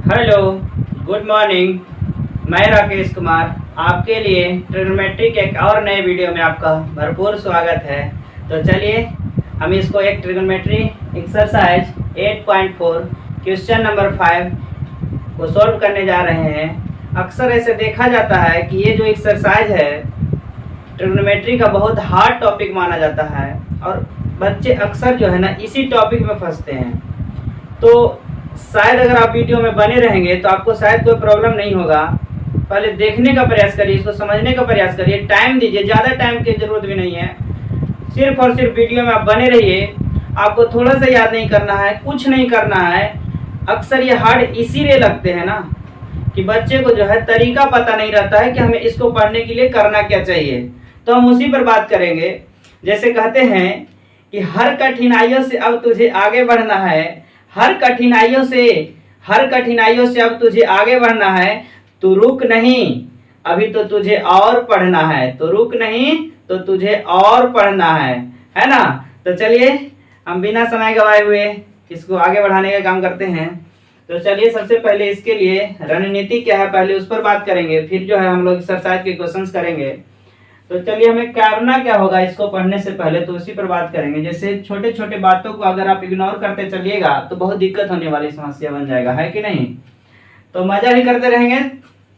Hello, good morning. मैं राकेश कुमार आपके लिए ट्रिग्नोमेट्री के एक और नए वीडियो में आपका भरपूर स्वागत है। तो चलिए हम इसको एक ट्रिग्नोमेट्री एक्सरसाइज 8.4 क्वेश्चन नंबर 5 को सॉल्व करने जा रहे हैं। अक्सर ऐसे देखा जाता है कि ये जो एक्सरसाइज है ट्रिग्नोमेट्री का बहुत हार्ड टॉपिक माना जाता है और बच्चे अक्सर जो है ना इसी टॉपिक में फंसते हैं। तो शायद अगर आप वीडियो में बने रहेंगे तो आपको शायद कोई प्रॉब्लम नहीं होगा। पहले देखने का प्रयास करिए, इसको समझने का प्रयास करिए, टाइम दीजिए, ज़्यादा टाइम की ज़रूरत भी नहीं है। सिर्फ और सिर्फ वीडियो में आप बने रहिए। आपको थोड़ा सा याद नहीं करना है, कुछ नहीं करना है। अक्सर ये हार्ड इसीलिए लगते हैं ना कि बच्चे को जो है तरीका पता नहीं रहता है कि हमें इसको पढ़ने के लिए करना क्या चाहिए। तो हम उसी पर बात करेंगे। जैसे कहते हैं कि हर कठिनाइयों से अब तुझे आगे बढ़ना है, हर कठिनाइयों से अब तुझे आगे बढ़ना है। तू रुक नहीं, अभी तो तुझे और पढ़ना है। तो रुक नहीं तो तुझे और पढ़ना है ना। तो चलिए हम बिना समय गवाए हुए इसको आगे बढ़ाने का काम करते हैं। तो चलिए सबसे पहले इसके लिए रणनीति क्या है पहले उस पर बात करेंगे, फिर जो है हम लोग एक्सरसाइज के क्वेश्चंस करेंगे। तो चलिए हमें करना क्या होगा इसको पढ़ने से पहले, तो उसी पर बात करेंगे। जैसे छोटे छोटे बातों को अगर आप इग्नोर करते चलिएगा तो बहुत दिक्कत होने वाली समस्या बन जाएगा, है कि नहीं। तो मजा भी करते रहेंगे,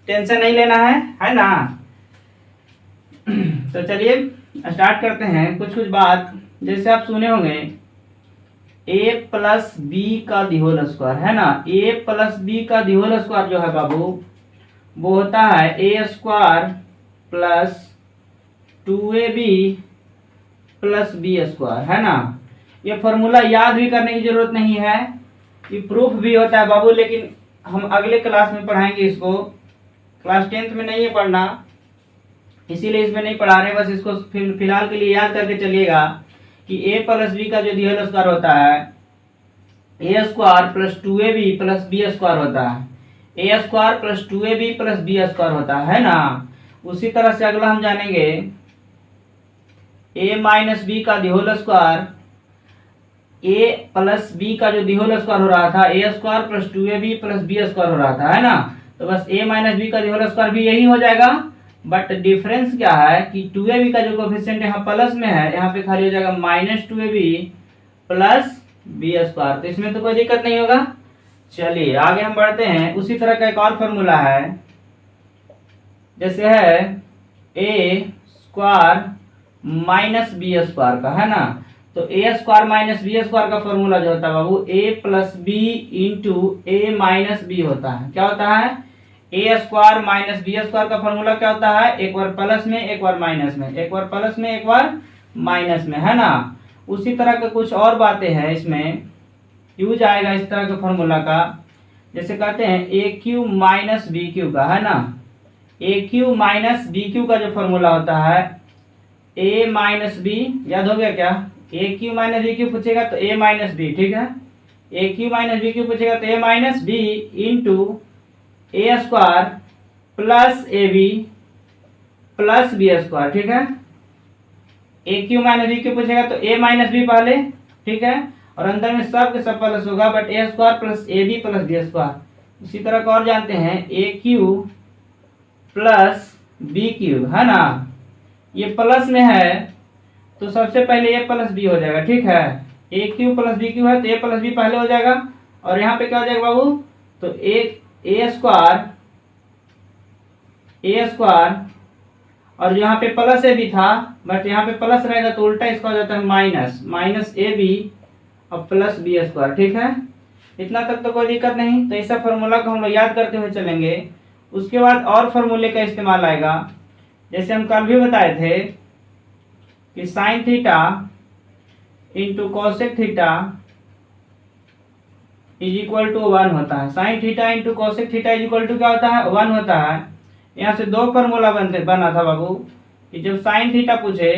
टेंशन नहीं लेना है ना। तो चलिए स्टार्ट करते हैं। कुछ कुछ बात जैसे आप सुने होंगे a प्लस बी का दी होल स्क्वायर, है ना। a प्लस बी का दी होल स्क्वायर जो है बाबू वो होता है a square plus 2ab plus B square, है ना। ये फॉर्मूला याद भी करने की जरूरत नहीं है, ये प्रूफ भी होता है बाबू, लेकिन हम अगले क्लास में पढ़ाएंगे इसको। क्लास 10th में नहीं है पढ़ना, इसीलिए इसमें नहीं पढ़ा रहे। बस इसको फिलहाल के लिए याद करके चलिएगा कि a प्लस बी का जो दी होल स्क्वायर होता है a square plus 2ab plus B square होता है। a square plus 2ab plus B square होता है ना। उसी तरह से अगला हम जानेंगे a माइनस बी का the whole square, a plus B का जो दी होल स्क्वायर हो रहा था a square plus 2ab plus B square हो रहा था, है ना। तो बस a माइनस बी का दी होल स्क्वायर भी यही हो जाएगा, बट डिफरेंस क्या है कि 2ab का जो कोफिशिएंट यहाँ प्लस में है, यहाँ पे खाली हो जाएगा minus 2ab plus B square. तो इसमें तो कोई दिक्कत नहीं होगा। चलिए आगे हम बढ़ते हैं। उसी तरह का एक और फॉर्मूला है, जैसे है a square minus b square का, है ना। तो a square minus b square का फॉर्मूला जो होता है बाबू a plus B into a minus b होता है। क्या होता है a square minus b square का फॉर्मूला क्या होता है, एक बार प्लस में एक बार माइनस में, एक बार प्लस में एक बार माइनस में, है ना। उसी तरह के कुछ और बातें हैं इसमें यूज आएगा इस तरह के फॉर्मूला का। जैसे कहते हैं a cube minus B cube का, है ना। ए क्यू माइनस बी क्यू का जो फॉर्मूला होता है ए माइनस बी, याद हो गया क्या। A cube minus B cube पूछेगा तो ए माइनस बी, ठीक है। A cube minus B cube पूछेगा तो A minus B into A square plus A B plus B square, ठीक है। A cube minus B cube पूछेगा तो ए माइनस बी पहले, ठीक है, और अंदर में सब के सब प्लस होगा, but a square plus A B plus B square. उसी तरह का और जानते हैं a cube plus b cube, है ना। ये प्लस में है तो सबसे पहले ए प्लस बी हो जाएगा, ठीक है। A cube plus B Q है तो ए प्लस बी पहले हो जाएगा, और यहाँ पे क्या हो जाएगा बाबू, तो ए स्क्वायर और यहाँ पे प्लस ए बी था, बट यहाँ पे प्लस रहेगा तो उल्टा इसका हो जाता है माइनस, माइनस ए बी और प्लस बी स्क्वायर, ठीक है। इतना तक तो कोई दिक्कत नहीं। तो ऐसा फॉर्मूला को हम लोग याद करते हुए चलेंगे। उसके बाद और फॉर्मूले का इस्तेमाल आएगा। जैसे हम कल भी बताए थे कि sine theta into cosec theta is equal to 1 होता है। Sine theta into cosec theta is equal to क्या होता है, 1 होता है। यहाँ से दो फॉर्मूला बना था बाबू कि जब साइन थीटा पूछे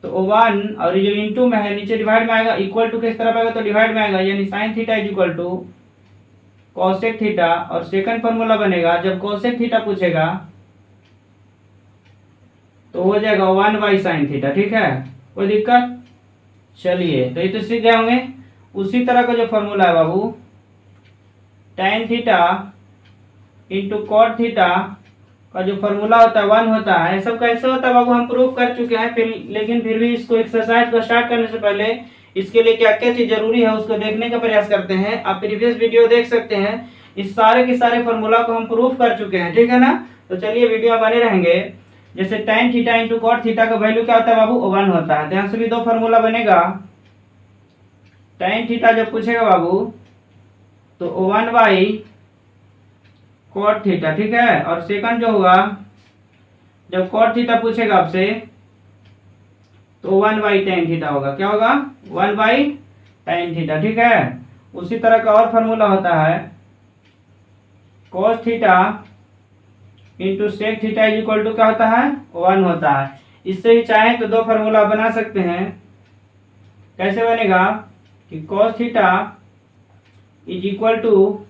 तो 1 और ये जो इंटू में है नीचे डिवाइड में आएगा, इक्वल टू किस तरफ आएगा तो डिवाइड में आएगा, यानी sine theta is equal to cosec theta. और सेकंड फॉर्मूला बनेगा जब कॉसेक थीटा पूछेगा तो हो जाएगा 1 बाई साइन थीटा, ठीक है। कोई दिक्कत। चलिए तो ये तो सीख गए होंगे। उसी तरह का जो फॉर्मूला है बाबू tan theta into cot theta का जो फॉर्मूला होता है 1 होता है। सब कैसे होता है बाबू हम प्रूव कर चुके हैं, फिर लेकिन फिर भी इसको एक्सरसाइज को स्टार्ट करने से पहले इसके लिए क्या क्या चीज जरूरी है उसको देखने का प्रयास करते हैं। आप प्रीवियस वीडियो देख सकते हैं, इस सारे के सारे फॉर्मूला को हम प्रूफ कर चुके हैं, ठीक है ना। तो चलिए वीडियो बने रहेंगे। जैसे tan theta into cot theta का वैल्यू क्या होता है बाबू 1 होता है। ध्यान से भी दो फॉर्मूला बनेगा। tan थीटा जब पूछेगा बाबू तो 1 बाई कॉट थीटा, ठीक है। और सेकंड जो होगा जब कॉट थीटा पूछेगा आपसे तो 1 बाई tan थीटा होगा। क्या होगा 1 बाई tan थीटा, ठीक है। उसी तरह का और फॉर्मूला होता है cos theta into sec theta is equal to क्या होता है 1 होता है। इससे ही चाहे तो दो फार्मूला बना सकते हैं। कैसे बनेगा कि cos theta is equal to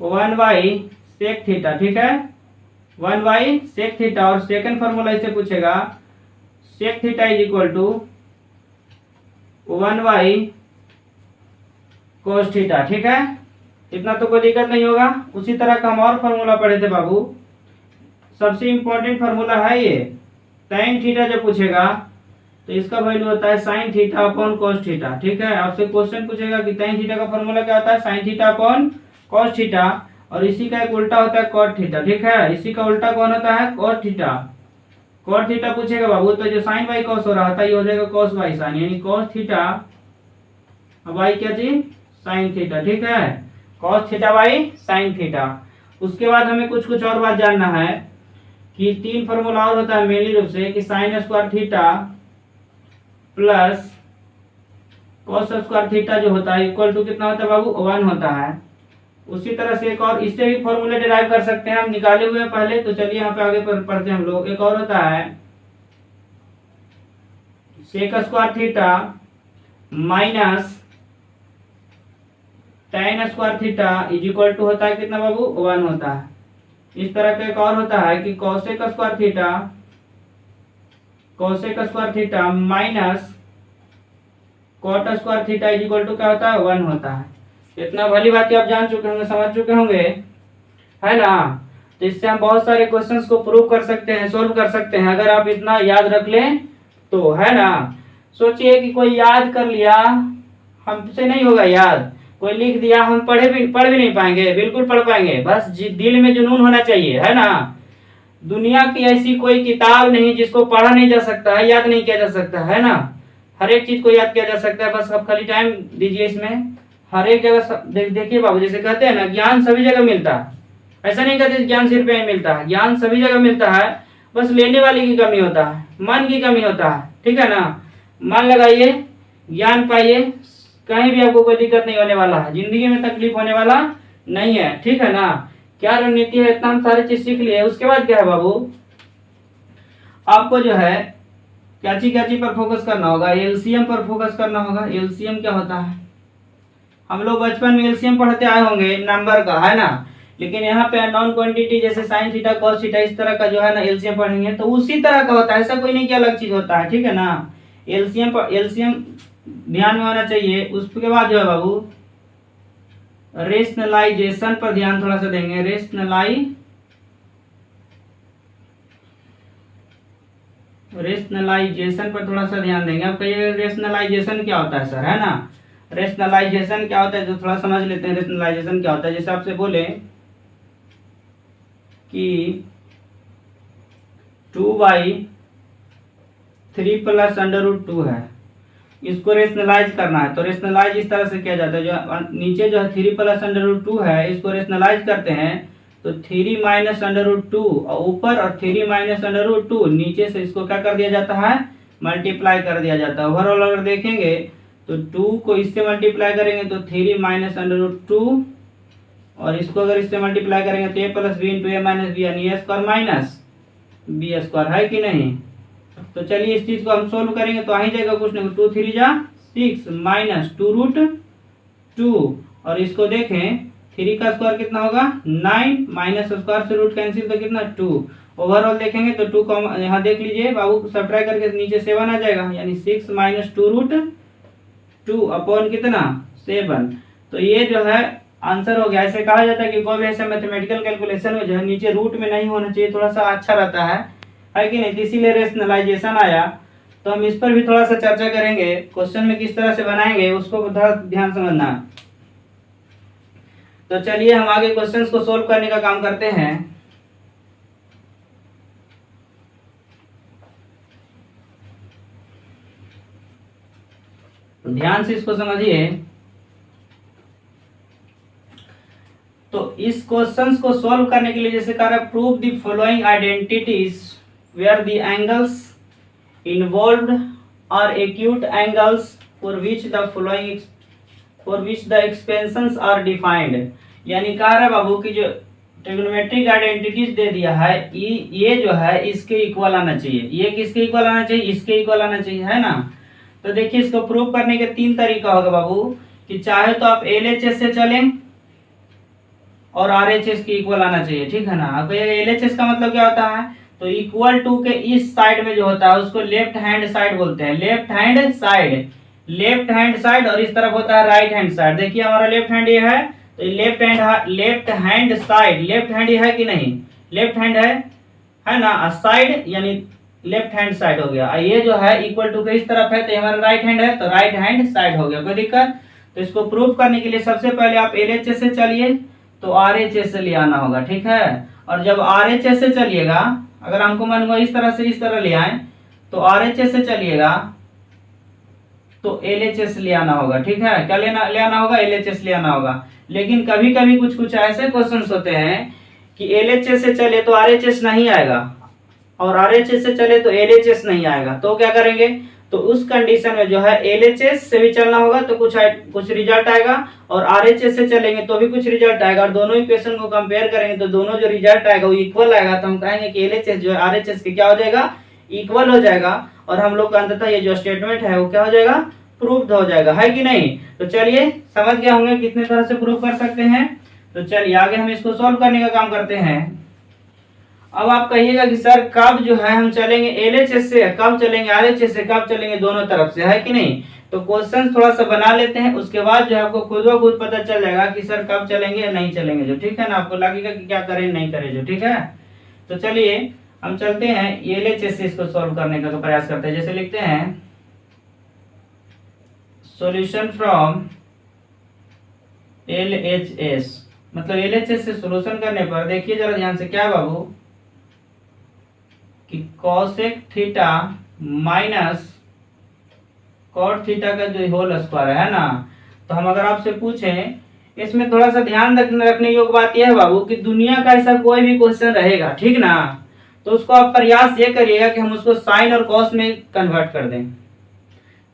1 by sec theta, ठीक है। 1 बाई सेक थीटा और सेकंड फार्मूला इससे पूछेगा sec theta is equal to 1 by cos theta, ठीक है। इतना तो कोई दिक्कत नहीं होगा। उसी तरह का हम और फार्मूला पढ़े थे बाबू। सबसे इंपॉर्टेंट फार्मूला है ये tan थीटा जब पूछेगा तो इसका वैल्यू होता है sin theta upon cos theta, ठीक है। आपसे क्वेश्चन पूछेगा कि tan थीटा का फार्मूला क्या होता है sin theta upon cos theta, और इसी का एक उल्टा होता है cot थीटा, ठीक है। इसी का उल्टा कौन होता है cot थीटा। cot थीटा पूछेगा बाबू तो जो sin बाई cos हो रहा था ये हो जाएगा cos बाई sin, यानी cos थीटा बाई क्या चीज sin थीटा, ठीक है। cos theta by sin theta. उसके बाद हमें कुछ कुछ और बात जानना है कि तीन फॉर्मूला और होता है मेनली रूप से कि sine square theta plus cos square theta जो होता है इक्वल टू कितना होता है बाबू 1 होता है। उसी तरह से एक और इससे भी फॉर्मूले डिराइव कर सकते हैं, हम निकाले हुए हैं पहले। तो चलिए यहाँ पे आगे पढ़ते हैं हम लोग। एक और होता है sec square theta minus tan square theta is equal to होता है कितना बाबू 1 होता है। इस तरह का एक और होता है कि cosec square theta minus cot square theta is equal to क्या होता है 1 होता है। इतना भली बात आप जान चुके होंगे, समझ चुके होंगे, है ना। तो इससे हम बहुत सारे क्वेश्चंस को प्रूव कर सकते हैं, सोल्व कर सकते हैं, अगर आप इतना याद रख लें तो, है ना। सोचिए कि कोई याद कर लिया, हमसे नहीं होगा याद। कोई लिख दिया, हम पढ़ भी नहीं पाएंगे, बिल्कुल पढ़ पाएंगे, बस दिल में जुनून होना चाहिए, है ना। दुनिया की ऐसी कोई किताब नहीं जिसको पढ़ा नहीं जा सकता है, याद नहीं किया जा सकता है ना। हर एक चीज को याद किया जा सकता है, बस आप खाली टाइम दीजिए इसमें। हर एक जगह देखिए बाबू, जैसे कहते हैं ना ज्ञान सभी जगह मिलता है। ऐसा नहीं कहते ज्ञान सिर्फ यहीं मिलता है, ज्ञान सभी जगह मिलता है, बस लेने वाले की कमी होता है, मन की कमी होता है, ठीक है ना। मन लगाइए, ज्ञान पाइए, कहीं भी आपको कोई दिक्कत नहीं होने वाला है, जिंदगी में तकलीफ होने वाला नहीं है, ठीक है ना। क्या रणनीति है, इतना हम सारी चीज सीख लिए। उसके बाद क्या है बाबू, आपको जो है क्या चीज पर फोकस करना होगा, एलसीएम पर फोकस करना होगा। एलसीएम क्या होता है, हम लोग बचपन में एलसीएम पढ़ते आए होंगे नंबर का, है ना। लेकिन यहाँ पे नॉन क्वांटिटी जैसे साइन थीटा कॉस थीटा इस तरह का जो है ना एलसीएम पढ़ेंगे तो उसी तरह का होता है, ऐसा कोई नहीं कि अलग चीज होता है, ठीक है ना। एलसीएम ध्यान में होना चाहिए। उसके बाद जो है बाबू रेशनलाइजेशन पर ध्यान थोड़ा सा देंगे। रेशनलाइजेशन पर थोड़ा सा ध्यान देंगे। आप कहिए रेशनलाइजेशन क्या होता है सर, है ना। रेशनलाइजेशन क्या होता है जो थोड़ा समझ लेते हैं। रेशनलाइजेशन क्या होता है, जैसे आपसे बोले कि 2/3 प्लस √2 है, इसको रेशनलाइज करना है। तो रेशनलाइज इस तरह से किया जाता है, जो नीचे जो है 3 प्लस √2 है इसको रेशनलाइज करते हैं तो 3 माइनस √2 और ऊपर और 3 माइनस √2 नीचे से इसको क्या कर दिया जाता है मल्टीप्लाई कर दिया जाता है। ओवरऑल अगर देखेंगे तो 2 को इससे मल्टीप्लाई करेंगे तो 3 माइनस √2 और इसको अगर इससे मल्टीप्लाई करेंगे तो a plus B into a minus B यानी ए स्क्वायर माइनस बी स्क्वायर, है कि नहीं। तो चलिए इस चीज को हम सोल्व करेंगे तो आ ही जाएगा कुछ नहीं, 2 3 जा 6 माइनस 2√2 और इसको देखें 3 का स्क्वायर कितना होगा 9 माइनस स्क्वायर से रूट कैंसिल तो कितना 2। ओवरऑल देखेंगे तो 2 को यहाँ देख लीजिए बाबू, सब्ट्रैक्ट करके नीचे 7 आ जाएगा, यानी 6 माइनस 2√2 अपॉन कितना 7। तो ये जो है आंसर हो गया। ऐसे कहा जाता है कि कोई भी ऐसे मैथमेटिकल कैलकुलेशन में जो है नीचे रूट में नहीं होना चाहिए, थोड़ा सा अच्छा रहता है कि नहीं, तो इसीलिए रेशनलाइजेशन आया। तो हम इस पर भी थोड़ा सा चर्चा करेंगे, क्वेश्चन में किस तरह से बनाएंगे उसको थोड़ा ध्यान समझना। तो चलिए हम आगे क्वेश्चंस को सोल्व करने का काम करते हैं। तो ध्यान से इसको समझिए। तो इस क्वेश्चंस को सॉल्व करने के लिए जैसे कह रहा है, prove the following identities where the angles involved are acute angles for which the expansions are defined. यानी कह रहा है बाबू कि जो ट्रिग्नोमेट्रिक आइडेंटिटीज दे दिया है, ये जो है इसके इक्वल आना चाहिए। ये किसके इक्वल आना चाहिए? इसके इक्वल आना चाहिए, है ना। तो देखिए इसको प्रूव करने के 3 तरीका होगा बाबू, कि चाहे तो आप LHS से चलें और RHS के इक्वल आना चाहिए, ठीक है ना। अब LHS का मतलब क्या होता है? तो इक्वल टू के इस साइड में जो होता है उसको लेफ्ट हैंड साइड बोलते हैं। लेफ्ट हैंड साइड और इस तरफ होता है राइट हैंड साइड। देखिए हमारा लेफ्ट हैंड ये है, तो left hand side, left hand ये है कि नहीं? लेफ्ट हैंड है ना। साइड यानी लेफ्ट हैंड साइड हो गया। ये जो है इक्वल टू के इस तरफ है, तो हमारा राइट हैंड है, तो राइट हैंड साइड हो गया। कोई दिक्कत? तो इसको प्रूव करने के लिए सबसे पहले आप LHS से चलिए, तो RHS से ले आना होगा, ठीक है। और जब RHS से चलिएगा, अगर हमको मन हुआ इस तरह से इस तरह ले आए, तो RHS से चलिएगा तो LHS ले आना होगा, ठीक है। क्या ले आना होगा? LHS ले आना होगा। लेकिन कभी कभी कुछ ऐसे क्वेश्चंस होते हैं कि LHS से चले तो RHS नहीं आएगा और RHS से चले तो LHS नहीं आएगा। तो क्या करेंगे? तो उस कंडीशन में जो है LHS से भी चलना होगा तो कुछ रिजल्ट आएगा, और RHS से चलेंगे तो भी कुछ रिजल्ट आएगा, और दोनों इक्वेशन को कंपेयर करेंगे तो दोनों जो रिजल्ट आएगा वो इक्वल आएगा। तो हम कहेंगे कि LHS जो है RHS के क्या हो जाएगा? इक्वल हो जाएगा। और हम लोग का अंततः ये जो स्टेटमेंट है वो क्या हो जाएगा? प्रूव्ड हो जाएगा, है कि नहीं। तो चलिए समझ गए होंगे कितने तरह से प्रूव कर सकते हैं। तो चलिए आगे हम इसको सॉल्व करने का काम करते हैं। अब आप कहिएगा कि सर कब जो है हम चलेंगे LHS से, कब चलेंगे RHS से, कब चलेंगे दोनों तरफ से, है कि नहीं। तो क्वेश्चन थोड़ा सा बना लेते हैं, उसके बाद जो है आपको खुद ब खुद पता चल जाएगा कि सर कब चलेंगे या नहीं चलेंगे जो, ठीक है ना। आपको लगेगा कि क्या करें नहीं करें जो, ठीक है। तो चलिए हम चलते हैं LHS से इसको सॉल्व करने का प्रयास करते हैं। जैसे लिखते हैं सॉल्यूशन फ्रॉम LHS, मतलब LHS से सॉल्यूशन करने पर देखिए जरा ध्यान से, क्या बाबू कि cosec theta minus cot theta का जो होल स्क्वायर है ना। तो हम अगर आपसे पूछें, इसमें थोड़ा सा ध्यान रखने योग्य बात यह है बाबू कि दुनिया का ऐसा कोई भी क्वेश्चन रहेगा, ठीक ना, तो उसको आप प्रयास ये करिएगा कि हम उसको साइन और कॉस में कन्वर्ट कर दें।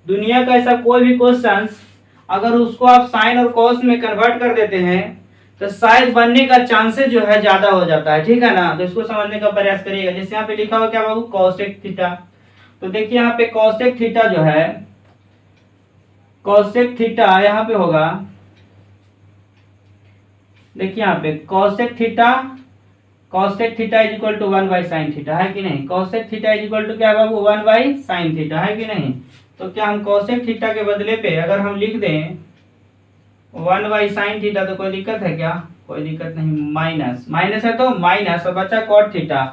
दुनिया का ऐसा कोई भी क्वेश्चन अगर उसको आप साइन और कॉस में कन्वर्ट कर देते हैं तो शायद बनने का चांसेस जो है ज्यादा हो जाता है, ठीक है ना। तो इसको समझने का प्रयास करिएगा। जैसे यहाँ पे लिखा हुआ क्या बाबू? cosec theta. तो देखिए यहाँ पे cosec थीटा जो है, cosec थीटा यहाँ पे होगा, देखिए यहाँ पे cosec theta is equal to 1 by sine theta, है कि नहीं। cosec theta is equal to क्या है बाबू? 1 बाई साइन थीटा, है कि नहीं। तो क्या हम cosec थीटा के बदले पे अगर हम लिख दें 1 बाई साइन थीटा, तो कोई दिक्कत है क्या? कोई दिक्कत नहीं। माइनस है तो माइनस, और बचा cot थीटा।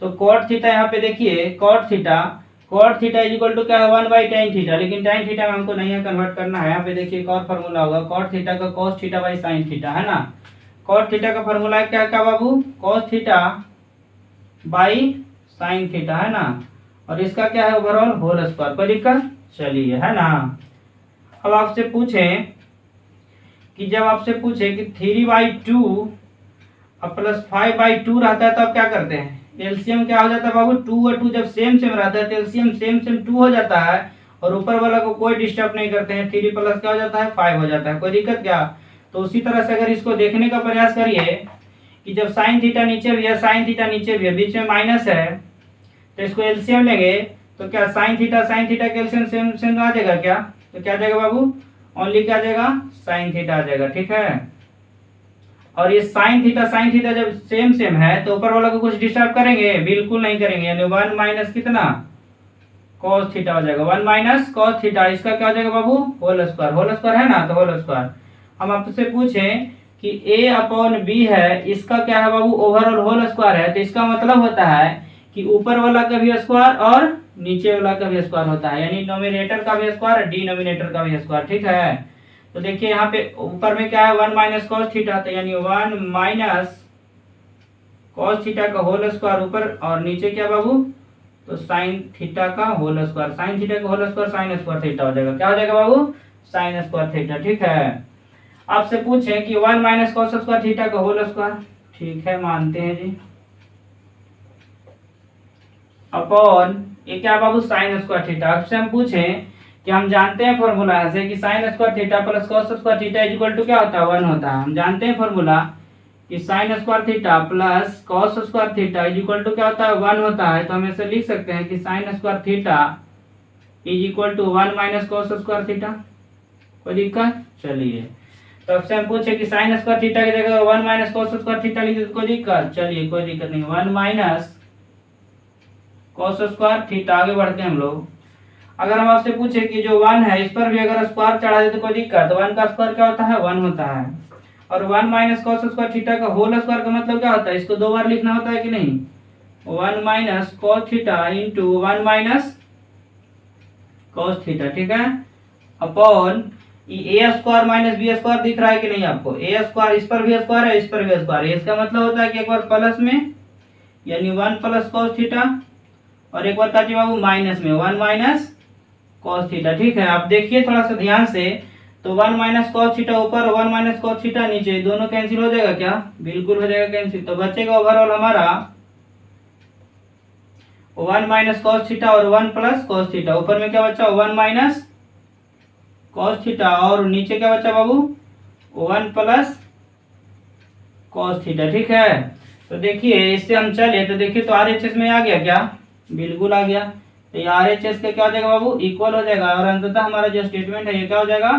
तो cot थीटा यहाँ पे देखिए, cot theta is equal to क्या है? 1 बाई tan थीटा। लेकिन tan थीटा में हमको नहीं है कन्वर्ट करना है। यहाँ पे देखिए एक और फॉर्मूला होगा, cot थीटा का cos theta by sine theta, है ना। cot थीटा का फॉर्मूला क्या क्या बाबू? cos theta by sine theta, है ना। और इसका क्या है? Overall whole square. कोई दिक्कत? चलिए, है ना। अब आपसे पूछें कि जब आपसे पूछे कि 3/2 और प्लस 5/2 रहता है तो आप क्या करते हैं? एलसीएम क्या हो जाता है बाबू? 2 और 2 जब सेम रहता है तो एलसीएम सेम 2 हो जाता है, और ऊपर वाला को कोई डिस्टर्ब नहीं करते हैं। 3 प्लस क्या हो जाता है? 5 हो जाता है। कोई दिक्कत क्या? तो उसी तरह से अगर इसको देखने का प्रयास करिए कि जब साइन थीटा नीचे भी है, साइन थीटा नीचे भी है, बीच में माइनस है, तो इसको एलसीएम लेंगे तो क्या साइन थीटा के एलसीएम सेम आ जाएगा क्या? तो क्या आ जाएगा बाबू? ओनली क्या आ जाएगा? साइन थीटा आ जाएगा, ठीक है। और ये साइन थीटा जब सेम है तो ऊपर वाला को कुछ डिस्टर्ब करेंगे? बिल्कुल नहीं करेंगे। यानी 1 माइनस कितना? cos थीटा हो जाएगा। 1 माइनस cos थीटा, इसका क्या हो जाएगा बाबू? होल स्क्वायर है ना, तो होल स्क्वायर। हम आपसे पूछें कि a अपॉन बी है, इसका क्या है बाबू, ओवरऑल होल स्क्वायर है। तो इसका मतलब होता है कि ऊपर वाला का भी स्क्वायर और नीचे वाला का भी स्क्वायर होता है, यानी नोमिनेटर का भी स्क्वायर, डिनोमिनेटर का भी स्क्वायर। ठीक है, तो देखिए यहाँ पे ऊपर में क्या है, 1 माइनस कॉस थीटा, तो यानी 1 माइनस कॉस थीटा का होल स्क्वायर ऊपर, और नीचे क्या बाबू, तो साइन थीटा का होल स्क्वायर। साइन थीटा का whole square sine square theta हो जाएगा। क्या हो जाएगा बाबू, साइन स्क्वायर थीटा। ठीक है, आपसे पूछे कि 1 माइनस कॉस स्क्वायर थीटा का होल स्क्वायर, ठीक है मानते हैं जी, अपॉन ये क्या बाबू, साइन स्क्वायर थीटा। आपसे हम पूछे कि हम जानते हैं फॉर्मूला से कि sine square theta plus cos square theta is equal to क्या होता है, 1 होता है। हम जानते हैं फॉर्मूला कि sine square theta plus cos square theta is equal to क्या होता है, 1 होता है। तो हम ऐसे लिख सकते हैं कि sine square theta is equal to 1 minus cos square theta. कोई दिक्कत, चलिए तो आपसे हम पूछे कि साइन स्क्वायर थीटा की जगह 1 माइनस कॉस स्क्वायर थीटा लिख दे, कोई दिक्कत, चलिए कोई दिक्कत नहीं, 1 माइनस कॉस स्क्वायर थीटा। आगे बढ़ते हैं हम लोग। अगर हम आपसे पूछे कि जो 1 है इस पर भी अगर स्क्वायर चढ़ा दे तो कोई दिक्कत, 1 का स्क्वायर क्या होता है, 1 होता है। और 1 माइनस कॉस स्क्वायर थीटा का होल स्क्वायर का मतलब क्या होता है, इसको 2 बार लिखना होता है कि नहीं, 1 minus cos theta into 1 minus cos theta. ठीक है, अपॉन ए स्क्वायर माइनस बी स्क्वायर दिख रहा है कि नहीं आपको, ए स्क्वायर इस पर भी स्क्वायर है, इस पर भी स्क्वायर है। इसका मतलब होता है कि एक बार प्लस में यानी 1 प्लस कॉस थीटा, और एक बार काटिए बाबू माइनस में 1 माइनस कॉस थीटा। ठीक है, आप देखिए थोड़ा सा ध्यान से, तो 1 माइनस कॉस थीटा ऊपर, 1 माइनस कॉस थीटा नीचे, दोनों कैंसिल हो जाएगा क्या, बिल्कुल हो जाएगा कैंसिल। तो बचेगा ओवरऑल हमारा 1 माइनस कॉस थीटा और 1 प्लस कॉस थीटा। ऊपर में क्या बचा, 1 माइनस कॉस थीटा, और नीचे क्या बचा बाबू, 1 प्लस कॉस थीटा। ठीक है, तो देखिए इससे हम चले तो देखिए तो RHS में आ गया क्या, बिल्कुल आ गया। तो ये RHS का क्या हो जाएगा बाबू, इक्वल हो जाएगा, और अंततः हमारा जो स्टेटमेंट है ये क्या हो जाएगा,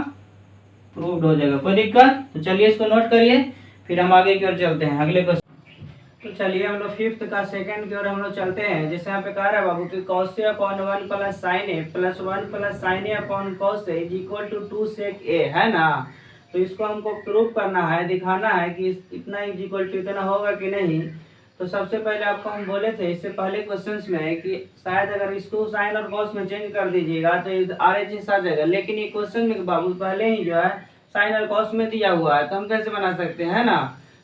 प्रूव्ड हो जाएगा। कोई दिक्कत, तो चलिए इसको नोट करिए, फिर हम आगे की ओर चलते हैं अगले क्वेश्चन। तो चलिए हम लोग 5th का सेकंड की ओर हम लोग चलते हैं। जैसे यहाँ पे कह रहा है बाबू कि cos a upon 1 plus sine A plus 1 plus sine A upon cos A is equal to 2 sec A, है ना। तो इसको हमको प्रूव करना है, दिखाना है कि इतना इज इक्वल टू इतना होगा कि नहीं। तो सबसे पहले आपको हम बोले थे इससे पहले क्वेश्चंस में कि शायद अगर इसको साइन और कॉस में चेंज कर दीजिएगा तो RHS आ जाएगा, लेकिन ये क्वेश्चन में बाबू पहले ही जो है साइन और कॉस में दिया हुआ है, तो हम कैसे बना सकते हैं, है ना।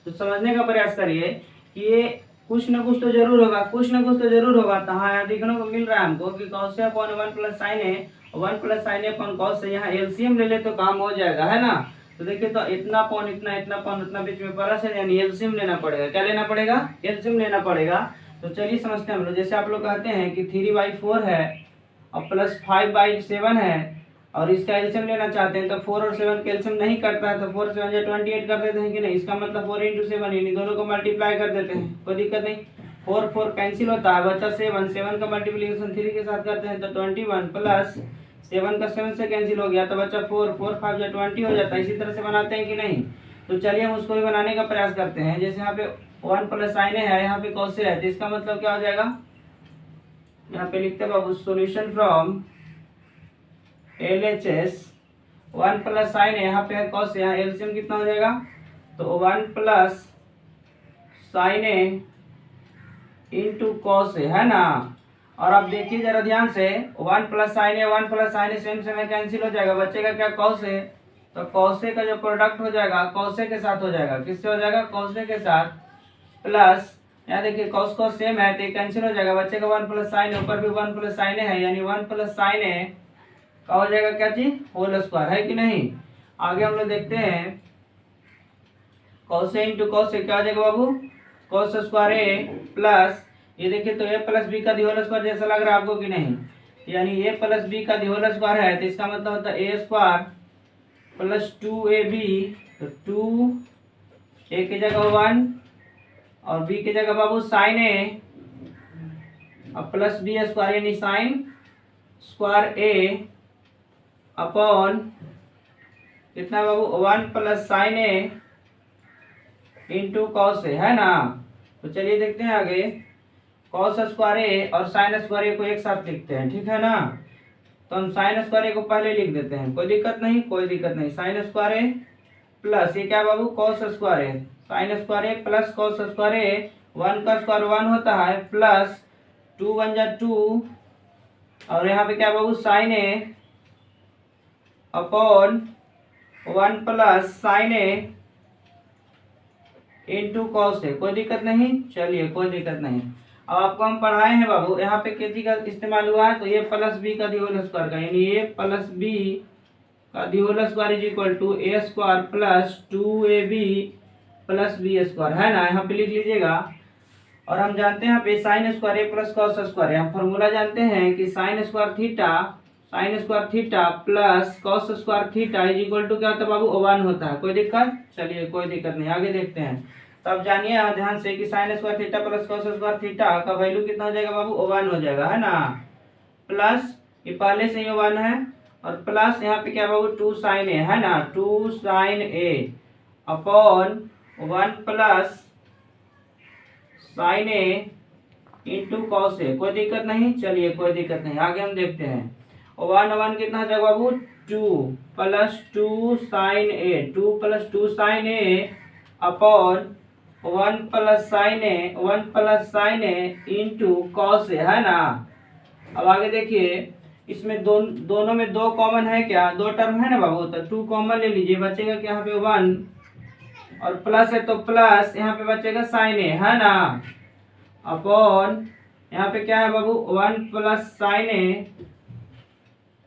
तो समझने का प्रयास करिए कि ये कुछ ना कुछ तो जरूर होगा, कुछ ना कुछ तो जरूर होगा। तो हाँ यहाँ देखने को मिल रहा है हमको कि cos a upon 1 plus sine A, 1 plus sine A upon cos A, यहाँ LCM ले ले तो काम हो जाएगा, है ना। तो देखिए तो इतना पॉन इतना, इतना पॉन उतना, बीच में प्लस है, यानी LCM लेना पड़ेगा। क्या लेना पड़ेगा, LCM लेना पड़ेगा। तो चलिए समझते हैं हम लोग। जैसे आप लोग कहते हैं कि 3/4 है और प्लस 5/7 है, और इसका एल्सियम लेना चाहते हैं, तो 4 और 7 का एल्सियम नहीं करता है, तो 4 7 या 28 कर देते हैं कि नहीं। इसका मतलब 4 × 7 यानी दोनों को मल्टीप्लाई कर देते हैं, कोई दिक्कत नहीं। 4 4 कैंसिल होता है, बचा 7 7 का मल्टीप्लीकेशन 3 के साथ करते हैं तो 21 प्लस 7 का 7 से कैंसिल हो गया तो बचा 4 4 5 या 20 हो जाता है। इसी तरह से बनाते हैं कि नहीं। तो चलिए हम उसको भी बनाने का प्रयास करते हैं। जैसे यहाँ पे 1 प्लस साइन है, यहाँ पे कॉस है, तो इसका मतलब क्या हो जाएगा, यहाँ पे लिखते हैं बाबू solution from LHS 1 plus sine है, यहाँ पे है कॉस, यहाँ एलसीएम कितना हो जाएगा, तो 1 plus sine A into cos है ना। और अब देखिए जरा ध्यान से, 1 plus sine A 1 plus sine A same same cancel हो जाएगा, बचेगा क्या, कॉस है। तो कॉस ए का जो प्रोडक्ट हो जाएगा कॉस ए के साथ हो जाएगा, किससे हो जाएगा, कॉस ए के साथ, प्लस यहाँ देखिए कॉस कॉस सेम है तो ये कैंसिल हो जाएगा, बचेगा 1 प्लस साइन ए, ऊपर भी 1 प्लस साइन ए है, यानी 1 प्लस साइन ए का हो जाएगा क्या चीज, होल स्क्वायर, है कि नहीं। आगे हम लोग देखते हैं कॉस ए इंटू कॉस ए क्या हो जाएगा बाबू, कॉस स्क्वायर ए प्लस ये देखिए तो ए प्लस बी का होल स्क्वायर जैसा लग रहा है आपको कि नहीं, यानी ए प्लस बी का होल स्क्वायर है, तो इसका मतलब होता है ए स्क्वायर प्लस 2ab, तो 2 ए की जगह 1 और बी की जगह बाबू साइन ए और प्लस बी स्क्वायर यानी साइन स्क्वायर ए अपॉन कितना बाबू 1 plus sine A into cos ए, है ना। तो चलिए देखते हैं आगे, कॉस स्क्वायर ए और साइन स्क्वायर ए को एक साथ लिखते हैं, ठीक है ना। तो हम साइन स्क्वायर ए को पहले लिख देते हैं, कोई दिक्कत नहीं, कोई दिक्कत नहीं। साइन स्क्वायर ए प्लस ये क्या बाबू कॉस स्क्वायर है, साइन स्क्वायर है प्लस कॉस स्क्वायर है, 1 का स्क्वायर 1 होता है प्लस 2 1 जा 2 और यहाँ पे क्या बाबू साइन है अपॉन 1 प्लस साइन है इंटू कॉस है। कोई दिक्कत नहीं, चलिए कोई दिक्कत नहीं। अब आपको हम पढ़ाए हैं बाबू, यहाँ पे किसी का इस्तेमाल हुआ है तो ये प्लस बी का दी होल स्क्वायर का, यानी ये प्लस बी का the whole square is equal to A square plus 2ab plus B square, है ना, यहाँ पे लिख लीजिएगा। और हम जानते हैं यहाँ पे sine square A plus cos square है, हम फॉर्मूला जानते हैं कि sine square theta plus cos square theta is equal to क्या होता है बाबू 1 होता है। कोई दिक्कत, चलिए कोई दिक्कत नहीं, आगे देखते हैं। तो अब जानिए ध्यान से कि sine square theta plus cos square theta का वैल्यू कितना हो जाएगा बाबू 1 हो जाएगा, है ना, प्लस ये पहले से ही 1 है और प्लस यहाँ पे क्या बाबू 2 साइन ए, है ना, 2 sign A upon 1 plus sine A into cos ए। कोई दिक्कत नहीं, चलिए कोई दिक्कत नहीं, आगे हम देखते हैं। 1 कितना हो जाएगा बाबू 2 plus 2 sign A, 2 plus 2 sign A upon 1 plus sine A into cos ए, है ना। अब आगे देखिए, इसमें दोनों में 2 कॉमन है क्या, 2 टर्म है ना बाबू, तो 2 कॉमन ले लीजिए, बचेगा क्या यहाँ पे 1 और प्लस है तो प्लस यहाँ पे बचेगा साइन ए, है ना, अपॉन यहाँ पे क्या है बाबू 1 plus sine A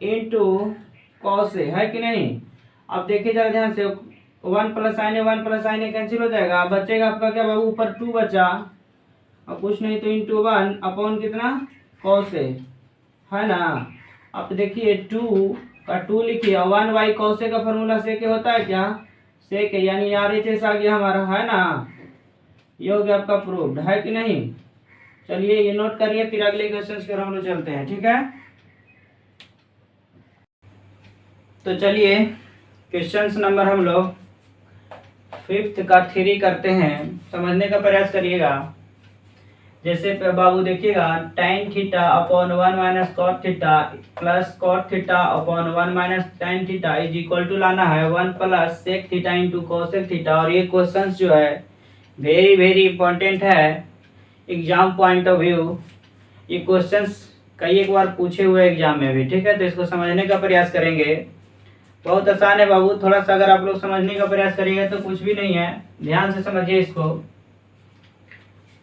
into cos ए, है कि नहीं। अब देखिए जरा ध्यान से, 1 प्लस साइन ए कैंसिल हो जाएगा, बचेगा आपका क्या बाबू ऊपर 2 बचा और कुछ नहीं तो इंटू 1 अपॉन कितना कॉस ए, है ना। अब देखिए 2 का 2 लिखिए, 1 बाई कॉस ए का फॉर्मूला सेक होता है क्या, सेक है, यानी RHS आ गया हमारा, है ना। ये हो गया आपका प्रूव्ड, है कि नहीं। चलिए ये नोट करिए, फिर अगले क्वेश्चन की ओर हम लोग चलते हैं, ठीक है। तो चलिए क्वेश्चन नंबर हम लोग 5th का 3 करते हैं, समझने का प्रयास करिएगा। जैसे बाबू देखिएगा, tan theta upon 1 minus cot theta plus cot theta upon 1 minus tan theta is equal to लाना है 1 plus sec theta into cosec theta. और ये क्वेश्चन जो है वेरी वेरी इंपॉर्टेंट है एग्जाम पॉइंट ऑफ व्यू। ये क्वेश्चंस कई एक बार पूछे हुए एग्जाम में भी, ठीक है, तो इसको समझने का प्रयास करेंगे। बहुत आसान है बाबू, थोड़ा सा अगर आप लोग समझने का प्रयास करिएगा तो कुछ भी नहीं है, ध्यान से समझिए इसको।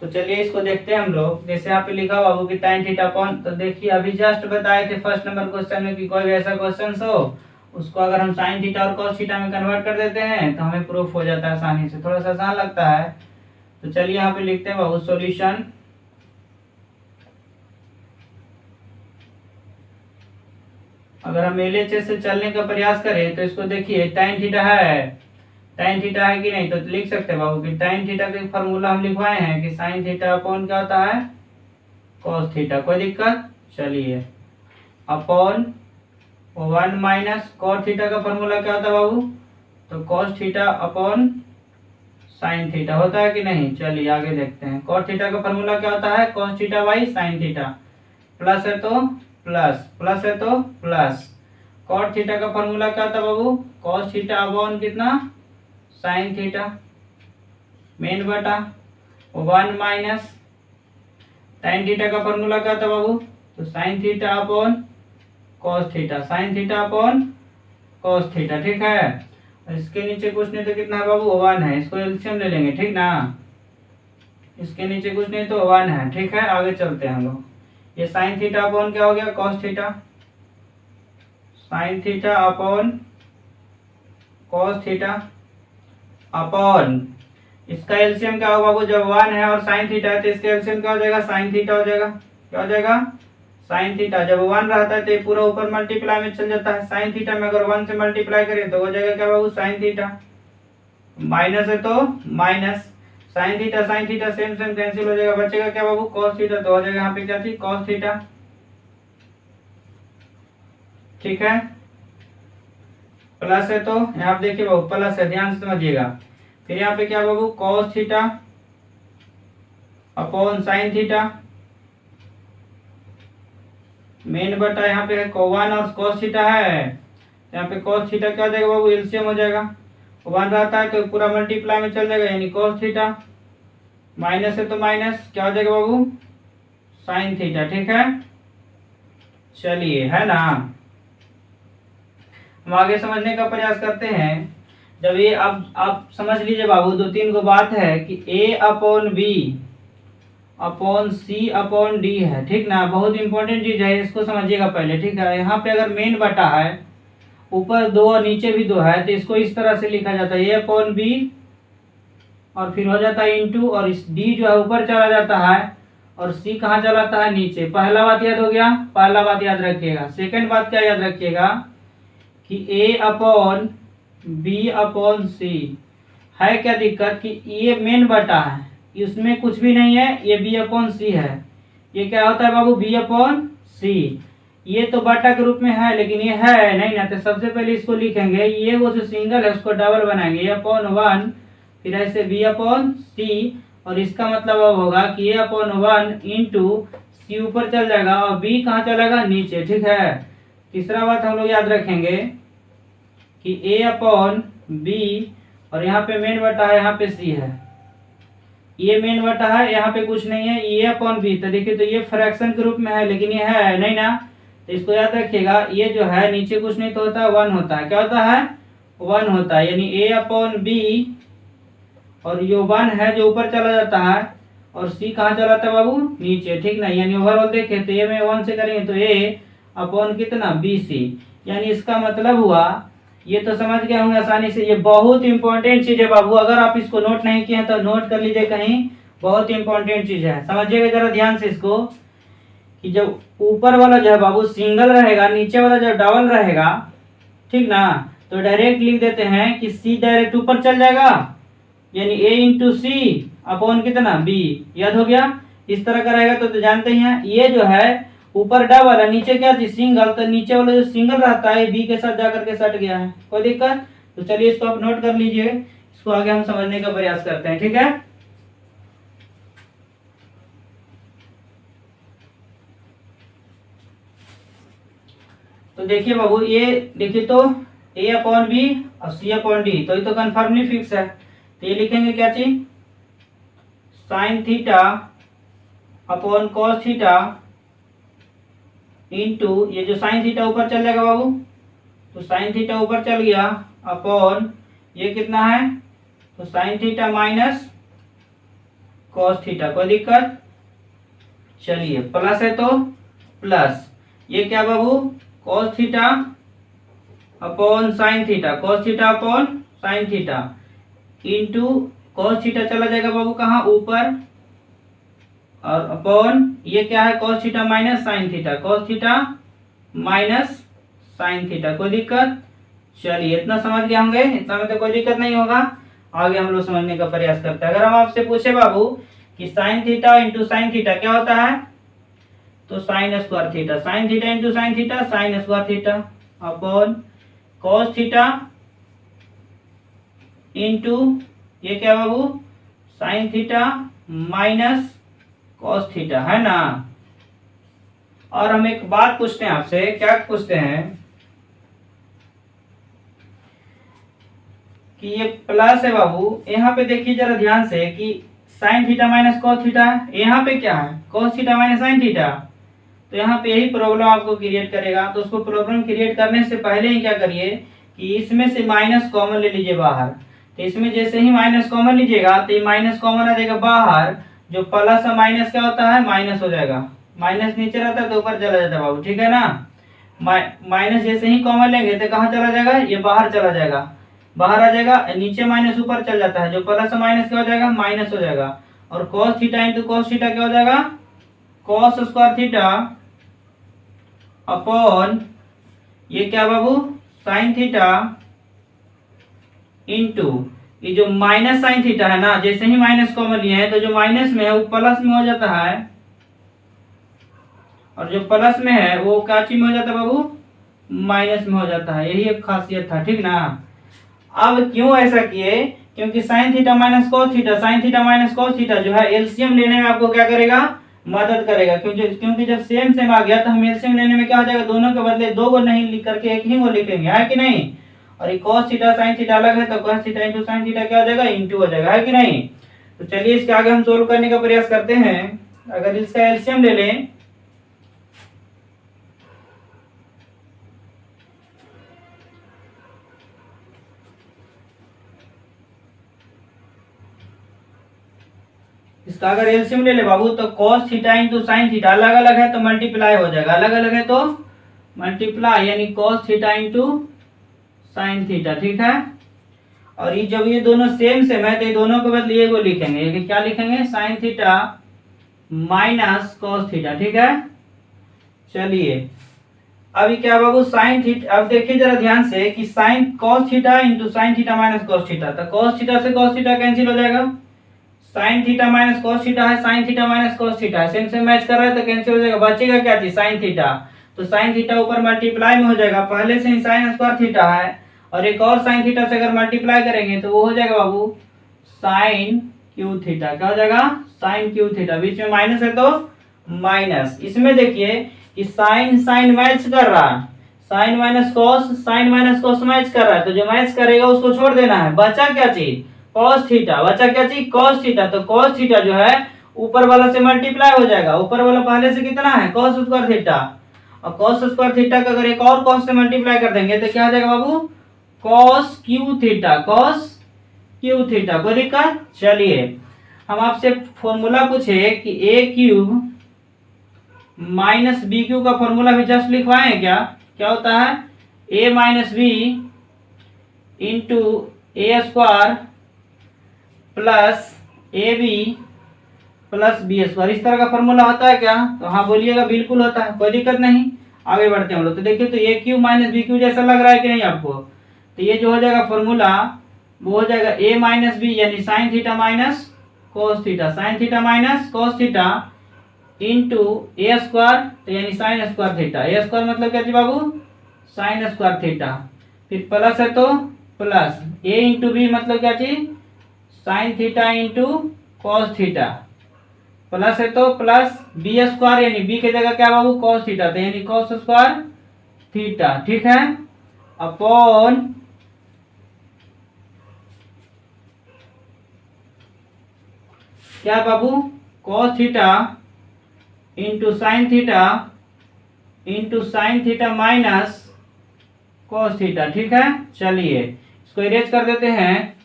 तो चलिए इसको देखते हैं हम लोग। जैसे यहाँ पे लिखा बाबू कि tan थीटा अपॉन, तो देखिए अभी जस्ट बताए थे फर्स्ट नंबर क्वेश्चन में कि कोई भी ऐसा क्वेश्चन हो उसको अगर हम sin थीटा और cos थीटा में कन्वर्ट कर देते हैं तो हमें प्रूफ हो जाता है आसानी से, थोड़ा सा आसान लगता है। तो चलिए यहाँ पे लिखते हैं बाबू सॉल्यूशन। अगर हम LHS से चलने का प्रयास करें तो इसको देखिए tan थीटा है कि नहीं, तो लिख सकते हैं बाबू कि tan थीटा का फॉर्मूला हम लिखवाए हैं कि sin थीटा अपॉन क्या होता है cos थीटा। कोई दिक्कत, चलिए अपॉन 1 माइनस cos थीटा का फॉर्मूला क्या होता है बाबू, तो cos theta upon sin theta होता है कि नहीं। चलिए आगे देखते हैं। cos थीटा का फॉर्मूला क्या होता है cos theta by sin theta, plus है तो प्लस, प्लस है तो प्लस। cot थीटा का फॉर्मूला क्या होता है बाबू cos थीटा अपॉन कितना sin थीटा, मेन बटा 1 माइनस tan थीटा का फॉर्मूला क्या होता है बाबू, तो sin theta upon cos theta, sin theta upon cos theta, ठीक है। और इसके नीचे कुछ नहीं तो कितना है बाबू 1 है, इसको एलसीएम ले लेंगे, ठीक ना। इसके नीचे कुछ नहीं तो 1 है, ठीक है। आगे चलते हैं हम लोग। ये sin थीटा अपॉन क्या हो गया cos theta, sin theta upon cos theta upon इसका एलसीएम क्या होगा बाबू, जब 1 है और sin थीटा है तो इसका एलसीएम क्या हो जाएगा sin थीटा हो जाएगा। क्या हो जाएगा sin थीटा, जब 1 रहता है तो ये पूरा ऊपर मल्टीप्लाई में चल जाता है। sin थीटा में अगर 1 से मल्टीप्लाई करें तो हो जाएगा क्या बाबू sin थीटा, माइनस है तो minus sin theta same same cancel हो जाएगा, बचेगा क्या बाबू cos थीटा, तो हो जाएगा यहाँ पे क्या थी cos थीटा, ठीक है। प्लस है तो यहाँ पे देखिए बाबू प्लस है, ध्यान से समझिएगा। फिर यहाँ पे क्या बाबू cos theta upon sin theta, main बटा यहाँ पे 1 और cos थीटा है, यहाँ पे cos थीटा क्या हो जाएगा बाबू एलसीएम हो जाएगा वन रहता है तो पूरा मल्टीप्लाई में चल जाएगा, यानी कॉस थीटा, माइनस है तो माइनस क्या हो जाएगा बाबू, साइन थीटा। ठीक है, चलिए, है ना। हम आगे समझने का प्रयास करते हैं। जब ये अब आप समझ लीजिए बाबू, दो तीन को बात है कि a upon B upon C upon D है, ठीक ना। बहुत इंपॉर्टेंट चीज है, इसको समझिएगा पहले, ठीक है। यहाँ पे अगर मेन बटा है, ऊपर दो और नीचे भी दो है, तो इसको इस तरह से लिखा जाता है a अपॉन बी, और फिर हो जाता है इंटू, और इस डी जो है ऊपर चला जाता है और सी कहाँ चला जाता है, नीचे। पहला बात याद हो गया, पहला बात याद रखिएगा। सेकंड बात क्या याद रखिएगा कि a अपॉन बी अपॉन सी है। क्या दिक्कत कि ये मेन बटा है, इसमें कुछ भी नहीं है, ये बी अपॉन सी है। ये क्या होता है बाबू, बी अपॉन सी। ये तो बटा के रूप में है, लेकिन ये है नहीं ना, तो सबसे पहले इसको लिखेंगे, ये वो जो सिंगल है उसको डबल बनाएंगे, ए अपॉन वन, फिर ऐसे बी अपॉन सी, और इसका मतलब अब होगा कि ए अपॉन वन इंटू सी ऊपर चल जाएगा और बी कहाँ चलेगा, नीचे। ठीक है। तीसरा बात हम लोग याद रखेंगे कि ए अपॉन बी, और यहाँ पे मेन बटा है, यहाँ पे सी है, ये मेन बटा है, यहाँ पे कुछ नहीं है, ए अपॉन बी। तो देखिए, तो ये फ्रैक्शन के रूप में है, लेकिन ये है नहीं ना, तो इसको याद रखिएगा। ये जो है नीचे कुछ नहीं तो होता है, वन होता है। क्या होता है, वन होता है, यानी ए अपॉन बी, और ये वन है जो ऊपर चला जाता है, और सी कहाँ चला जाता है बाबू, नीचे। ठीक ना, यानी ओवरऑल देखें तो ये में वन से करेंगे तो ए अपॉन कितना, बी सी। यानी इसका मतलब हुआ, ये तो समझ गए होंगे आसानी से। ये बहुत इंपॉर्टेंट चीज है बाबू, अगर आप इसको नोट नहीं किए हैं तो नोट कर लीजिए कहीं, बहुत इंपॉर्टेंट चीज है। समझिएगा जरा ध्यान से इसको, कि जब ऊपर वाला जो है बाबू सिंगल रहेगा, नीचे वाला जो डबल रहेगा, ठीक ना, तो डायरेक्ट लिख देते हैं कि सी डायरेक्ट ऊपर चल जाएगा, यानी ए इंटू सी अपॉन कितना, बी। याद हो गया। इस तरह का रहेगा तो जानते ही हैं, ये जो है ऊपर डबल है, नीचे क्या थी, सिंगल, तो नीचे वाला जो सिंगल रहता है बी के साथ जाकर के सट गया है। कोई दिक्कत, तो चलिए इसको आप नोट कर लीजिए, इसको आगे हम समझने का प्रयास करते हैं। ठीक है, तो देखिए बाबू, ये देखिए तो ए अपॉन बी और सी अपॉन डी, तो ये तो कन्फर्मली फिक्स है। तो ये लिखेंगे क्या चीज, sine theta upon cos theta into, ये जो साइन थीटा ऊपर चल जाएगा बाबू, तो साइन थीटा ऊपर चल गया, अपॉन ये कितना है, तो sine theta minus cos theta. कोई दिक्कत, चलिए, प्लस है तो प्लस, ये क्या बाबू, cos theta upon sine theta, cos theta upon sine theta into cos theta चला जाएगा बाबू कहाँ, ऊपर, और अपॉन ये क्या है, cos theta minus sign theta, cos theta minus sine theta. कोई दिक्कत, चलिए इतना समझ गए होंगे, इतना में तो कोई दिक्कत नहीं होगा। आगे हम लोग समझने का प्रयास करते हैं। अगर हम आपसे पूछे बाबू कि sine theta into sine theta क्या होता है, तो sine square theta, sine theta into sine theta, sine square theta, upon cos theta into ये क्या बाबू, sine theta minus cos theta, है ना। और हम एक बात पूछते हैं आपसे, क्या पूछते हैं कि ये प्लस है बाबू, यहाँ पे देखिए जरा ध्यान से कि sine theta minus cos theta है, यहाँ पे क्या है, cos theta minus sine theta, तो यहाँ पे यही प्रॉब्लम आपको क्रिएट करेगा। तो उसको प्रॉब्लम क्रिएट करने से पहले ही क्या करिए कि इसमें से माइनस कॉमन ले लीजिए बाहर। तो इसमें जैसे ही माइनस कॉमन लीजिएगा तो ये माइनस कॉमन आ जाएगा बाहर, जो प्लस और माइनस क्या होता है, माइनस हो जाएगा, माइनस नीचे रहता है तो ऊपर चला जाता है बाबू, ठीक है ना। माइनस जैसे ही कॉमन लेंगे तो कहाँ चला जाएगा, ये बाहर चला जाएगा, बाहर आ जाएगा, नीचे माइनस ऊपर चल जाता है, जो प्लस और माइनस क्या हो जाएगा, माइनस हो जाएगा। और cos theta into cos theta क्या हो जाएगा, कॉस स्क्वायर थीटा अपॉन ये क्या बाबू, साइन थीटा इंटू ये जो माइनस साइन थीटा है ना, जैसे ही माइनस कॉमन लिया है तो जो माइनस में है वो प्लस में हो जाता है, और जो प्लस में है वो क्या चीज में हो जाता है बाबू, माइनस में हो जाता है। यही एक खासियत था, ठीक ना। अब क्यों ऐसा किए, क्योंकि sign theta minus cos theta, sine theta minus cos theta जो है एलसीएम लेने में आपको क्या करेगा, मदद करेगा। क्योंकि जब सेम सेम आ गया तो हम एलसीएम लेने में क्या हो जाएगा, दोनों के बदले दो को नहीं लिख करके एक ही को लिखेंगे, है कि नहीं। और ये cos थीटा sin थीटा अलग है, तो cos theta into sin theta क्या हो जाएगा, इंटू हो जाएगा, है कि नहीं। तो चलिए इसके आगे हम सोल्व करने का प्रयास करते हैं। अगर इसका एलसीएम ले लें, इसका अगर एलसीएम ले ले बाबू, तो cos theta into sin theta अलग अलग है तो मल्टीप्लाई हो जाएगा, अलग अलग है तो मल्टीप्लाई, यानी cos theta into sin theta, ठीक है। और ये जब ये दोनों सेम सेम है तो ये दोनों के बदले ये को लिखेंगे, ये क्या लिखेंगे, sin theta minus cos theta, ठीक है। चलिए अभी क्या बाबू, sin थीटा, अब देखिए जरा ध्यान से कि sin cos theta into sin theta minus cos theta, तो cos थीटा से cos थीटा कैंसिल हो जाएगा, sin theta minus cos theta है, sin theta minus cos theta है, सेम सेम मैच कर रहा है तो कैंसिल हो जाएगा, बचेगा क्या चीज, sin थीटा। तो sin थीटा ऊपर मल्टीप्लाई में हो जाएगा, पहले से ही sin स्क्वायर थीटा है, और एक और sin थीटा से अगर मल्टीप्लाई करेंगे तो वो हो जाएगा बाबू sin क्यू थीटा, क्या हो जाएगा, sin क्यू थीटा, बीच में माइनस है तो माइनस। इसमें देखिए कि sin मैच कर रहा है, sin माइनस cos मैच कर रहा है, तो जो मैच करेगा उसको छोड़ देना है, बचा क्या चीज, cos थीटा, बचा क्या चीज, cos थीटा। तो cos थीटा जो है ऊपर वाला से मल्टीप्लाई हो जाएगा, ऊपर वाला पहले से कितना है, cos स्क्वायर थीटा, और cos स्क्वायर थीटा का अगर एक और cos से मल्टीप्लाई कर देंगे तो क्या हो जाएगा बाबू, cos cube theta, cos cube theta. कोई दिक्कत। चलिए हम आपसे फॉर्मूला पूछे कि A cube minus B cube का फॉर्मूला भी जस्ट लिखवाएं क्या, क्या होता है, A minus B into A square plus A B plus B square, इस तरह का फॉर्मूला होता है क्या, तो हाँ बोलिएगा, बिल्कुल होता है, कोई दिक्कत नहीं। आगे बढ़ते हैं हम लोग। तो देखिए तो ए क्यू माइनस बी क्यू जैसा लग रहा है कि नहीं आपको, तो ये जो हो जाएगा फॉर्मूला वो हो जाएगा ए माइनस बी यानी sine theta minus cos theta, sine theta minus cos theta into A square, तो यानी sine square theta, A square मतलब क्या जी बाबू, साइन स्क्वायर थीटा, फिर प्लस है तो प्लस ए इंटू बी मतलब क्या चीज, sine theta into cos theta, plus है तो प्लस बी स्क्वायर यानी बी की जगह क्या बाबू कॉस थीटा, तो यानी कॉस स्क्वायर थीटा, ठीक है, अपॉन क्या बाबू cos theta into sine theta minus cos theta, ठीक है। चलिए इसको इरेज कर देते हैं।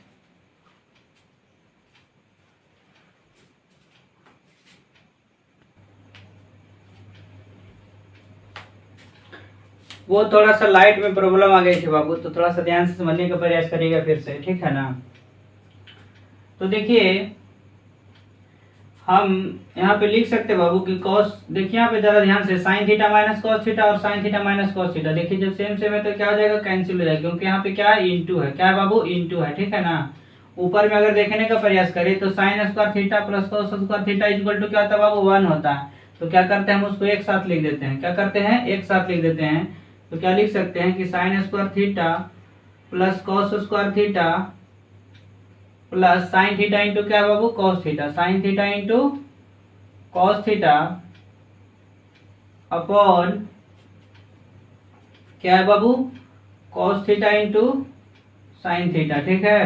वो थोड़ा सा लाइट में प्रॉब्लम आ गई थी बाबू, तो थोड़ा सा ध्यान से समझने का प्रयास करिएगा फिर से, ठीक है ना। तो देखिए हम यहाँ पे लिख सकते हैं बाबू कि कॉस, देखिए यहाँ पे जरा ध्यान से, sine theta minus cos theta और sine theta minus cos theta, देखिए जब सेम सेम है तो क्या हो जाएगा, कैंसिल हो जाएगा, क्योंकि यहाँ पे क्या है, इंटू है, क्या है बाबू, इंटू है, ठीक है ना। ऊपर में अगर देखने का प्रयास करें तो sine square theta plus cos square theta equal to क्या होता है बाबू, 1 होता है। तो क्या करते हैं हम उसको एक साथ लिख देते हैं, क्या करते हैं, एक साथ लिख देते हैं। तो क्या लिख सकते हैं कि sine square theta plus cos square theta plus sine theta into क्या बाबू, cos theta, sine theta into cos theta upon क्या है बाबू, cos theta into sine theta, ठीक है।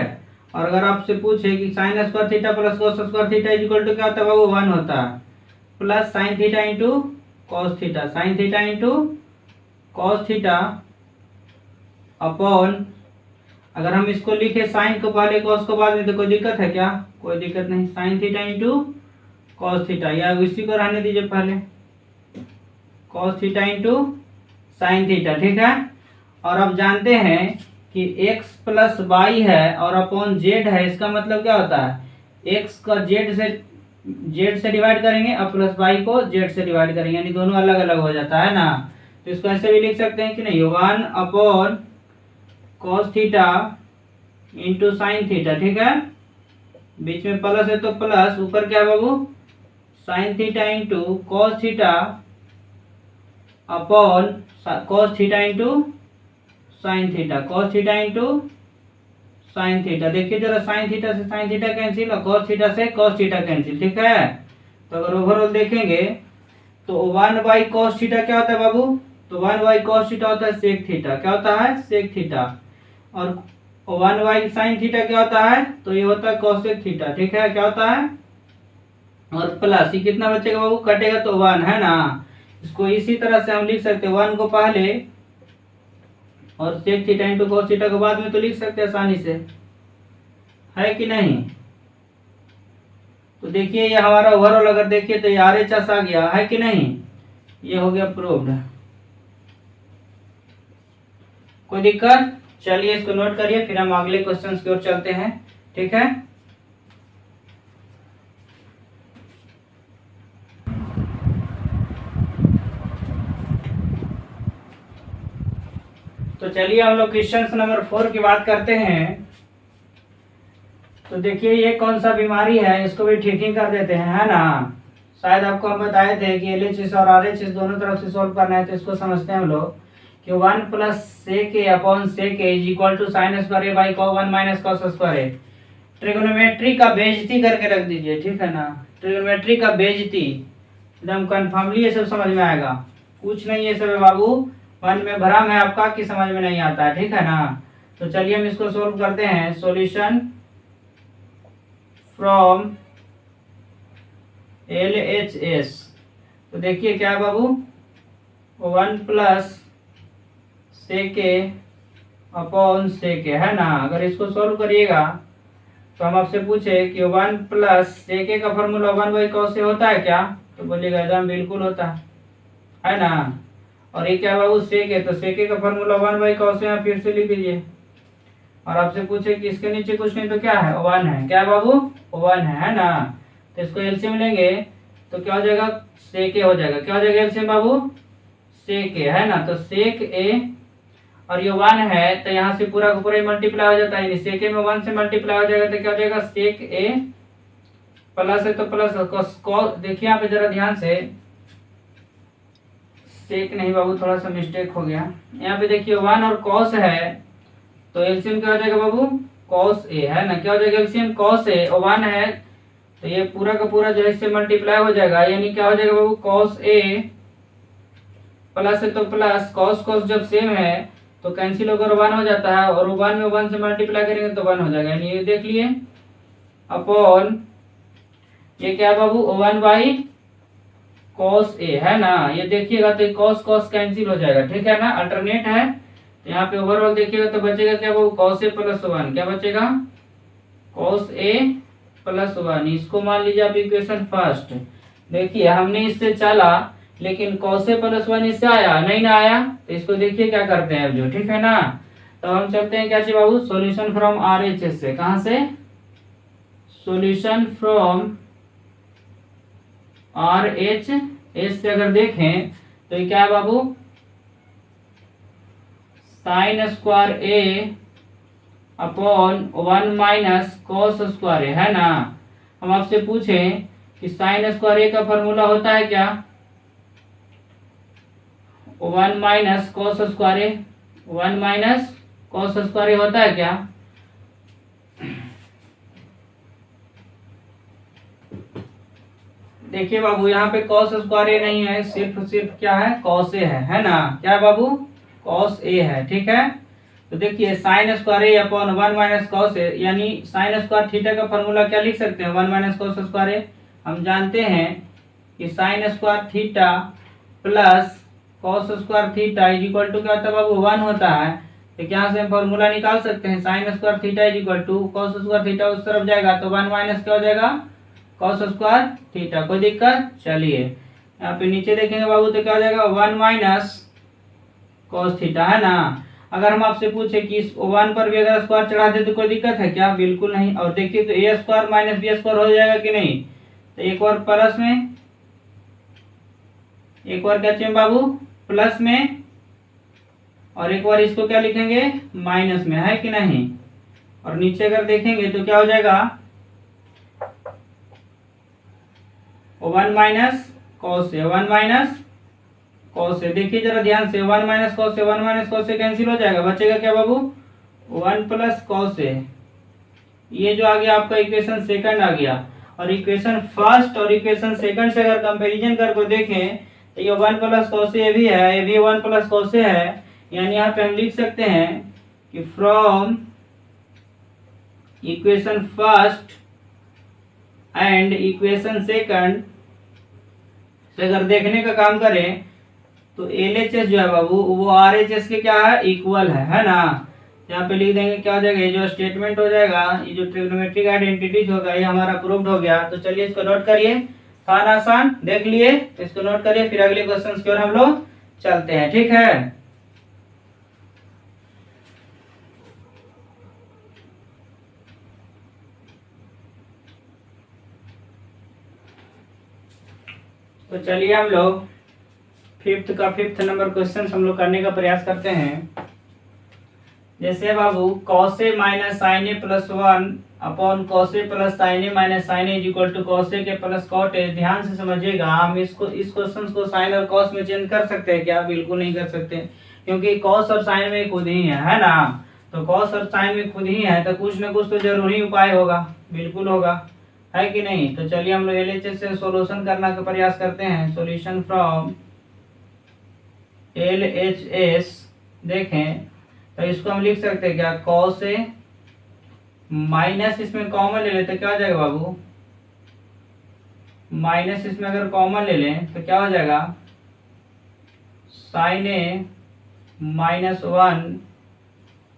और अगर आपसे पूछे कि sine square theta plus cos square theta equal to क्या होता है बाबू, 1 होता है, plus sine theta into cos theta, sine theta into cos theta upon, अगर हम इसको लिखे साइन को पहले कॉस को बाद में, तो कोई दिक्कत है क्या, कोई दिक्कत नहीं, sign theta into cos theta, या इसी को रहने दीजिए पहले, cos theta into sine theta, ठीक है। और अब जानते हैं कि x प्लस वाई है और अपॉन जेड है, इसका मतलब क्या होता है, x का जेड से डिवाइड करेंगे और प्लस वाई को जेड से डिवाइड करेंगे, यानी दोनों अलग अलग हो जाता है ना। तो इसको ऐसे भी लिख सकते हैं कि नहीं, 1 upon cos theta into sine theta, ठीक है, बीच में प्लस है तो प्लस, ऊपर क्या है बाबू, sine theta into cos theta upon cos theta into sine theta, cos theta into sine theta. देखिए जरा, साइन थीटा से साइन थीटा कैंसिल और कॉस थीटा से कॉस थीटा कैंसिल, ठीक है। तो अगर ओवरऑल देखेंगे तो 1 बाई कॉस थीटा क्या होता है बाबू, तो 1 बाई कॉस थीटा होता है सेक थीटा, क्या होता है, सेक थीटा, और 1/sin थीटा क्या होता है, तो ये होता है cosec थीटा, ठीक है, क्या होता है, और प्लस ये कितना बचेगा बाबू, कटेगा तो 1 है ना। इसको इसी तरह से हम लिख सकते हैं, 1 को पहले और sec theta into cos theta को बाद में तो लिख सकते हैं आसानी से, है कि नहीं। तो देखिए ये हमारा ओवरऑल अगर देखिए तो ये RHS आ गया, है कि नहीं, ये हो गया प्रूव्ड। कोई दिक्कत, चलिए इसको नोट करिए, फिर हम अगले क्वेश्चंस की ओर चलते हैं, ठीक है। तो चलिए हम लोग क्वेश्चन नंबर 4 की बात करते हैं। तो देखिए ये कौन सा बीमारी है, इसको भी ठीक ही कर देते हैं, है ना। शायद आपको हम बताए थे कि LHS और RHS दोनों तरफ से सॉल्व करना है, तो इसको समझते हैं हम लोग कि 1 + sec a upon sec a is equal to sin square a by 1 minus cos square a। Trigonometry का बेइज्जती करके रख दीजिए, ठीक है ना, ट्रिग्नोमेट्री का बेइज्जती, एकदम कन्फर्मली ये सब समझ में आएगा, कुछ नहीं ये सब है बाबू, मन में भ्रम है आपका कि समझ में नहीं आता है, ठीक है ना। तो चलिए हम इसको सोल्व करते हैं। सॉल्यूशन फ्रॉम LHS, तो देखिए क्या है बाबू, 1 + sec a upon sec a, है ना। अगर इसको सोल्व करिएगा तो हम आपसे पूछे कि 1 + sec a का फॉर्मूला 1/cos a होता है क्या, तो बोलिएगा एकदम बिल्कुल होता है ना। और ये क्या बाबू sec a, तो sec a का फॉर्मूला 1/cos a, फिर से लिख दीजिए। और आपसे पूछे कि इसके नीचे कुछ नहीं तो क्या है, 1 है, क्या है बाबू, 1 है ना। तो इसको एलसीएम लेंगे तो क्या हो जाएगा, sec a हो जाएगा, क्या हो जाएगा एलसीएम बाबू, sec a, है ना। तो sec a और ये 1 है तो यहाँ से पूरा का पूरा मल्टीप्लाई हो जाता है, sec a में 1 से मल्टीप्लाई हो जाएगा तो क्या हो जाएगा, sec a प्लस है तो प्लस cos, देखिए यहाँ पे जरा ध्यान से, sec नहीं बाबू थोड़ा सा मिस्टेक हो गया, यहाँ पे देखिए 1 और cos है, तो एलसीएम क्या हो जाएगा बाबू, cos a, है ना, क्या हो जाएगा एलसीएम cos a, और 1 है तो ये पूरा का पूरा जो है इससे मल्टीप्लाई हो जाएगा, यानी क्या हो जाएगा बाबू, cos a प्लस है तो प्लस cos जब सेम है तो कैंसिल होकर 1 हो जाता है, और 1 में 1 से मल्टीप्लाई करेंगे तो 1 हो जाएगा, यानी ये देख लिए अपॉन ये क्या है बाबू, 1/cos a, है ना। ये देखिएगा तो cos कैंसिल हो जाएगा, ठीक है ना, अल्टरनेट है। तो यहाँ पे ओवरऑल देखिएगा तो बचेगा क्या बाबू, cos a + 1, क्या बचेगा, cos a + 1। इसको मान लीजिए आप इक्वेशन फर्स्ट। देखिए हमने इससे चला लेकिन cos a + 1 इससे आया नहीं ना आया, तो इसको देखिए क्या करते हैं अब जो, ठीक है ना। तो हम चलते हैं क्या चाहिए बाबू, सॉल्यूशन फ्रॉम RHS से, कहाँ से, सॉल्यूशन फ्रॉम RHS से अगर देखें तो ये क्या है बाबू, sin square a upon 1 minus cos square a, है ना। हम आपसे पूछे कि sin स्क्वायर a का फॉर्मूला होता है क्या, 1 minus cos square a, 1 minus cos square a होता है क्या। देखिए बाबू यहाँ पे cos स्क्वायर a नहीं है, सिर्फ क्या है, cos a है ना, क्या है बाबू, cos a है, ठीक है। तो देखिए sin square a upon 1 minus cos a, यानी sin स्क्वायर थीटा का फॉर्मूला क्या लिख सकते हैं, 1 माइनस cos स्क्वायर a। हम जानते हैं कि sin square theta plus cos square theta is equal to क्या होता है बाबू, 1 होता है। तो यहाँ से हम फॉर्मूला निकाल सकते हैं, sin square theta is equal to cos square theta उस तरफ जाएगा तो 1 माइनस क्या हो जाएगा, cos स्क्वायर थीटा। कोई दिक्कत, चलिए यहाँ पे नीचे देखेंगे बाबू तो क्या हो जाएगा, 1 माइनस cos थीटा, है ना। अगर हम आपसे पूछे कि इस 1 पर भी अगर स्क्वायर चढ़ा दे तो कोई दिक्कत है क्या, बिल्कुल नहीं। और देखिए तो a square minus b square हो जाएगा कि नहीं, तो एक और प्लस में, एक और क्या चाहिए बाबू, प्लस में, और एक बार इसको क्या लिखेंगे, माइनस में, है कि नहीं। और नीचे अगर देखेंगे तो क्या हो जाएगा, 1 minus cos a, 1 minus cos a, देखिए जरा ध्यान से, 1 minus cos a, 1 minus cos a cancel हो जाएगा, बचेगा क्या बाबू, 1 प्लस cos a। ये जो आ गया आपका इक्वेशन सेकंड आ गया। और इक्वेशन फर्स्ट और इक्वेशन सेकंड से अगर कंपैरिजन करके देखें तो ये 1 प्लस cos a भी है, ये भी 1 प्लस cos a है, यानी यहाँ पे हम लिख सकते हैं कि from equation first and equation second से अगर देखने का काम करें तो LHS जो है बाबू वो RHS के क्या है, इक्वल है ना। यहाँ पे लिख देंगे, क्या हो जाएगा, ये जो स्टेटमेंट हो जाएगा, ये जो ट्रिग्नोमेट्रिक आइडेंटिटीज होगा, ये हमारा प्रूव्ड हो गया। तो चलिए इसको नोट करिए, था ना आसान, देख लिए, इसको नोट करिए, फिर अगले क्वेश्चन की ओर हम लोग चलते हैं, ठीक है। तो चलिए हम लोग फिफ्थ नंबर क्वेश्चन हम लोग करने का प्रयास करते हैं। जैसे बाबू cos A minus sine A plus 1 upon cos A plus sine A minus sine A equal to cos A के प्लस cot A। ध्यान से समझिएगा, हम इस क्वेश्चन को साइन और cos में चेंज कर सकते हैं क्या? बिल्कुल नहीं कर सकते, क्योंकि cos और साइन में खुद ही है ना। तो cos और साइन में खुद ही है, तो कुछ ना कुछ तो जरूरी उपाय होगा, बिल्कुल होगा, है कि नहीं। तो चलिए हम लोग LHS से सोल्यूशन करने का प्रयास करते हैं। सॉल्यूशन फ्रॉम LHS देखें तो इसको हम लिख सकते हैं क्या, cos A माइनस, इसमें कॉमन ले लेते क्या हो जाएगा बाबू, माइनस इसमें अगर कॉमन ले लें तो क्या हो जाएगा, साइन A माइनस 1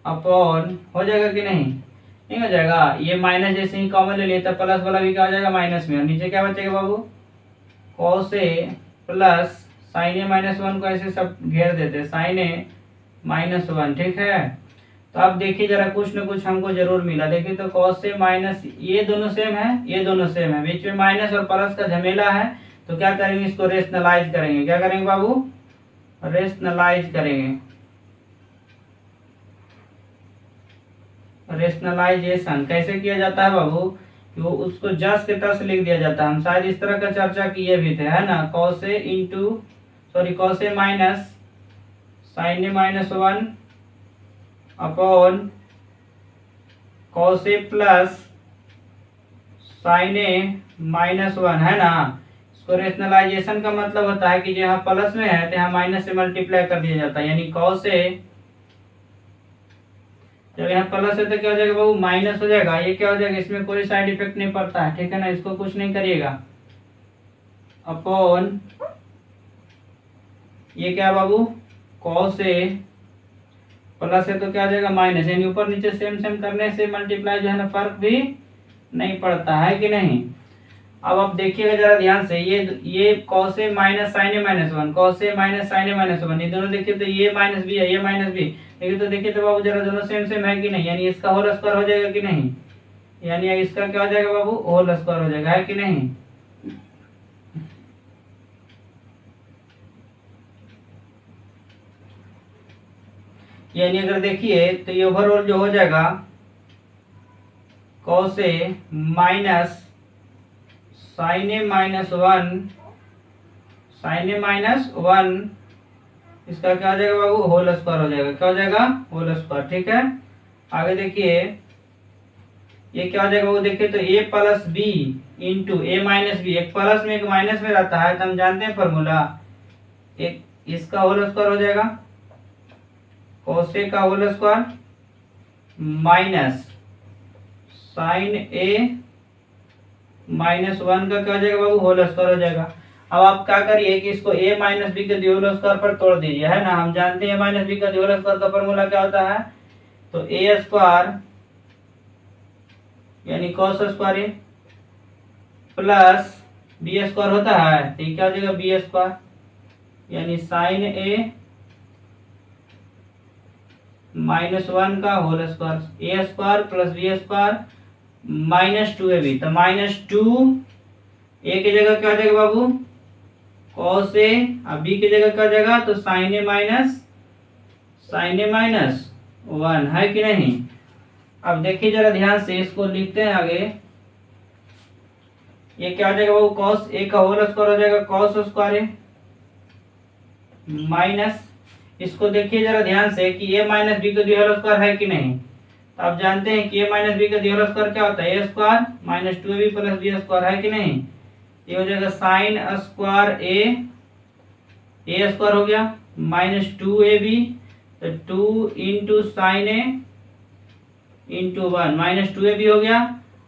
अपॉन, हो जाएगा कि नहीं, नहीं हो जाएगा। ये माइनस जैसे ही कॉमन ले लिया तो प्लस वाला भी क्या हो जाएगा, माइनस में, और नीचे क्या बचेगा बाबू, cos A plus sine A minus 1 को ऐसे सब घेर देते, साइन A माइनस 1, ठीक है। तो अब देखिए जरा, कुछ ना कुछ हमको जरूर मिला। देखिए तो cos A माइनस, ये दोनों सेम है, ये दोनों सेम है, बीच में माइनस और प्लस का झमेला है, तो क्या करेंगे, इसको रेशनलाइज करेंगे। क्या करेंगे बाबू, रेशनलाइज करेंगे। रेशनलाइजेशन कैसे किया जाता है बाबू, कि वो उसको जस के तस लिख दिया जाता है। हम शायद इस तरह का चर्चा किए भी थे, है ना। cos A minus sine A minus 1 upon cos A plus sine A minus 1, है ना। इसको रेशनलाइजेशन का मतलब होता है कि जो यहाँ प्लस में है तो यहाँ माइनस से मल्टीप्लाई कर दिया जाता है, यानी cos A, जब यहाँ प्लस है तो क्या हो जाएगा बाबू, माइनस हो जाएगा। ये क्या हो जाएगा, इसमें कोई साइड इफेक्ट नहीं पड़ता है, ठीक है ना, इसको कुछ नहीं करिएगा। अपॉन ये क्या बाबू, cos A प्लस है तो क्या हो जाएगा, माइनस, यानी ऊपर नीचे सेम सेम करने से मल्टीप्लाई जो है ना फर्क भी नहीं पड़ता है कि नहीं। अब आप देखिएगा जरा ध्यान से, ये cos A minus sine A minus 1, cos A minus sine A minus 1, ये दोनों देखिए तो ये माइनस भी है, ये माइनस भी, देखिए तो देखिए तो बाबू जरा दोनों सेम सेम है कि नहीं, यानी इसका होल स्क्वायर हो जाएगा कि नहीं, यानी इसका क्या हो जाएगा बाबू, होल स्क्वायर हो जाएगा, है कि नहीं। यानी अगर देखिए तो ये ओवरऑल जो हो जाएगा cos A minus sine A minus 1, sine A minus 1, इसका क्या हो जाएगा बाबू, होल स्क्वायर हो जाएगा। क्या हो जाएगा, होल स्क्वायर, ठीक है। आगे देखिए ये क्या हो जाएगा बाबू, देखिए तो A plus B into A minus B, एक प्लस में एक माइनस में रहता है, तो हम जानते हैं फॉर्मूला, एक इसका होल स्क्वायर हो जाएगा, cos A का whole square minus sine A minus 1 का क्या हो जाएगा बाबू, होल स्क्वायर हो जाएगा। अब आप क्या करिए कि इसको A माइनस बी के होल स्क्वायर पर तोड़ दीजिए, है ना। हम जानते हैं A माइनस बी का होल स्क्वायर का फॉर्मूला क्या होता है, तो A स्क्वायर यानी cos square A plus B square होता है, तो ये क्या हो जाएगा, बी स्क्वायर यानी साइन A माइनस 1 का whole square, A square plus B square minus 2AB, तो माइनस 2 A की जगह क्या हो जाएगा बाबू, cos A, अब B की जगह क्या हो जाएगा, तो साइन A माइनस 1, है कि नहीं। अब देखिए जरा ध्यान से, इसको लिखते हैं आगे। ये क्या हो जाएगा बाबू, cos A का होल स्क्वायर हो जाएगा cos स्क्वायर A माइनस, इसको देखिए जरा ध्यान से कि A माइनस बी का होल स्क्वायर है कि नहीं। तो आप जानते हैं कि A माइनस बी का होल स्क्वायर क्या होता है, A square minus 2AB plus B square, है कि नहीं। ये हो जाएगा साइन स्क्वायर A स्क्वायर हो गया माइनस 2AB, तो 2 into sine A into one, minus two A B हो गया।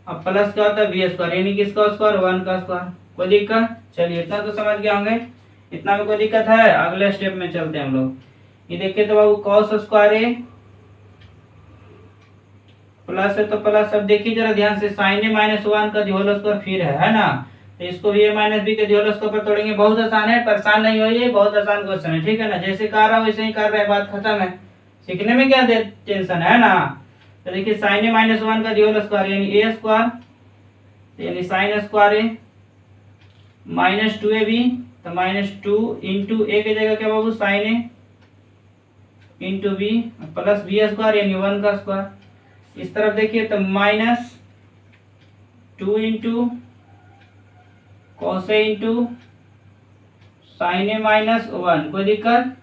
अब प्लस क्या होता है बी स्क्वायर, यानी किसका स्क्वायर, वन का स्क्वायर। कोई दिक्कत? चलिए इतना तो समझ गए होंगे, इतना में कोई दिक्कत है? अगले स्टेप में चलते हैं हम लोग। ये देखिए तो बाबू कॉस स्क्वायर ए प्लस है तो प्लस। अब देखिए जरा ध्यान से, साइन ए माइनस वन का होल स्क्वायर फिर है ना, तो इसको भी ए माइनस बी के होल स्क्वायर पर तोड़ेंगे। बहुत आसान है, परेशान नहीं होइए, बहुत आसान क्वेश्चन है, ठीक है ना। जैसे कर रहा वैसे ही कर रहे हैं, बात खत्म है। सीखने में क्या टेंशन है ना। तो देखिए साइन ए माइनस वन का होल स्क्वायर यानी ए स्क्वायर, यानी sine square A minus two A B, तो माइनस टू इंटू ए की जगह क्या बाबू sine A into B plus B square यानी वन का स्क्वायर। इस तरफ देखिए तो minus two into cos A into sine A minus one. कोई दिक्कत?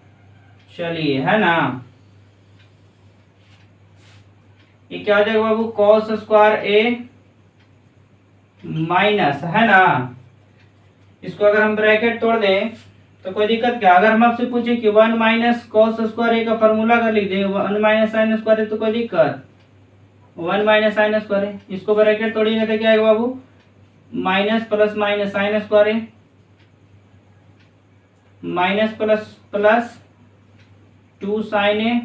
चलिए है ना, ये क्या हो जाएगा बाबू कॉस स्क्वायर ए माइनस, है ना। इसको अगर हम ब्रैकेट तोड़ दें तो कोई दिक्कत क्या? अगर हम आपसे पूछे कि one minus cos square A का फॉर्मूला अगर लिख दें one minus sine square A, तो कोई दिक्कत? One minus sine square A, इसको ब्रैकेट तोड़िएगा तो क्या आएगा बाबू minus plus minus sine square A minus plus plus two sine A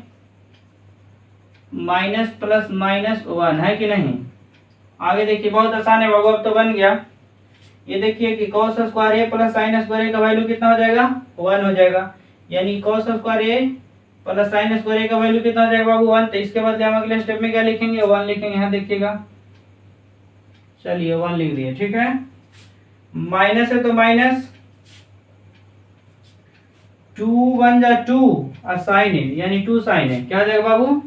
minus plus minus one, है कि नहीं। आगे देखिए बहुत आसान है बाबू, अब तो बन गया। ये देखिए कि cos square A plus sign square A का वैल्यू कितना हो जाएगा, वन हो जाएगा। यानी cos square A plus sign square A का वैल्यू कितना हो जाएगा बाबू वन। तो इसके बाद हम अगले स्टेप में क्या लिखेंगे, वन लिखेंगे। यहाँ देखिएगा, चलिए वन लिख दिए, ठीक है। माइनस है तो माइनस टू वन जा टू और साइन ए यानी टू साइन ए, क्या हो जाएगा बाबू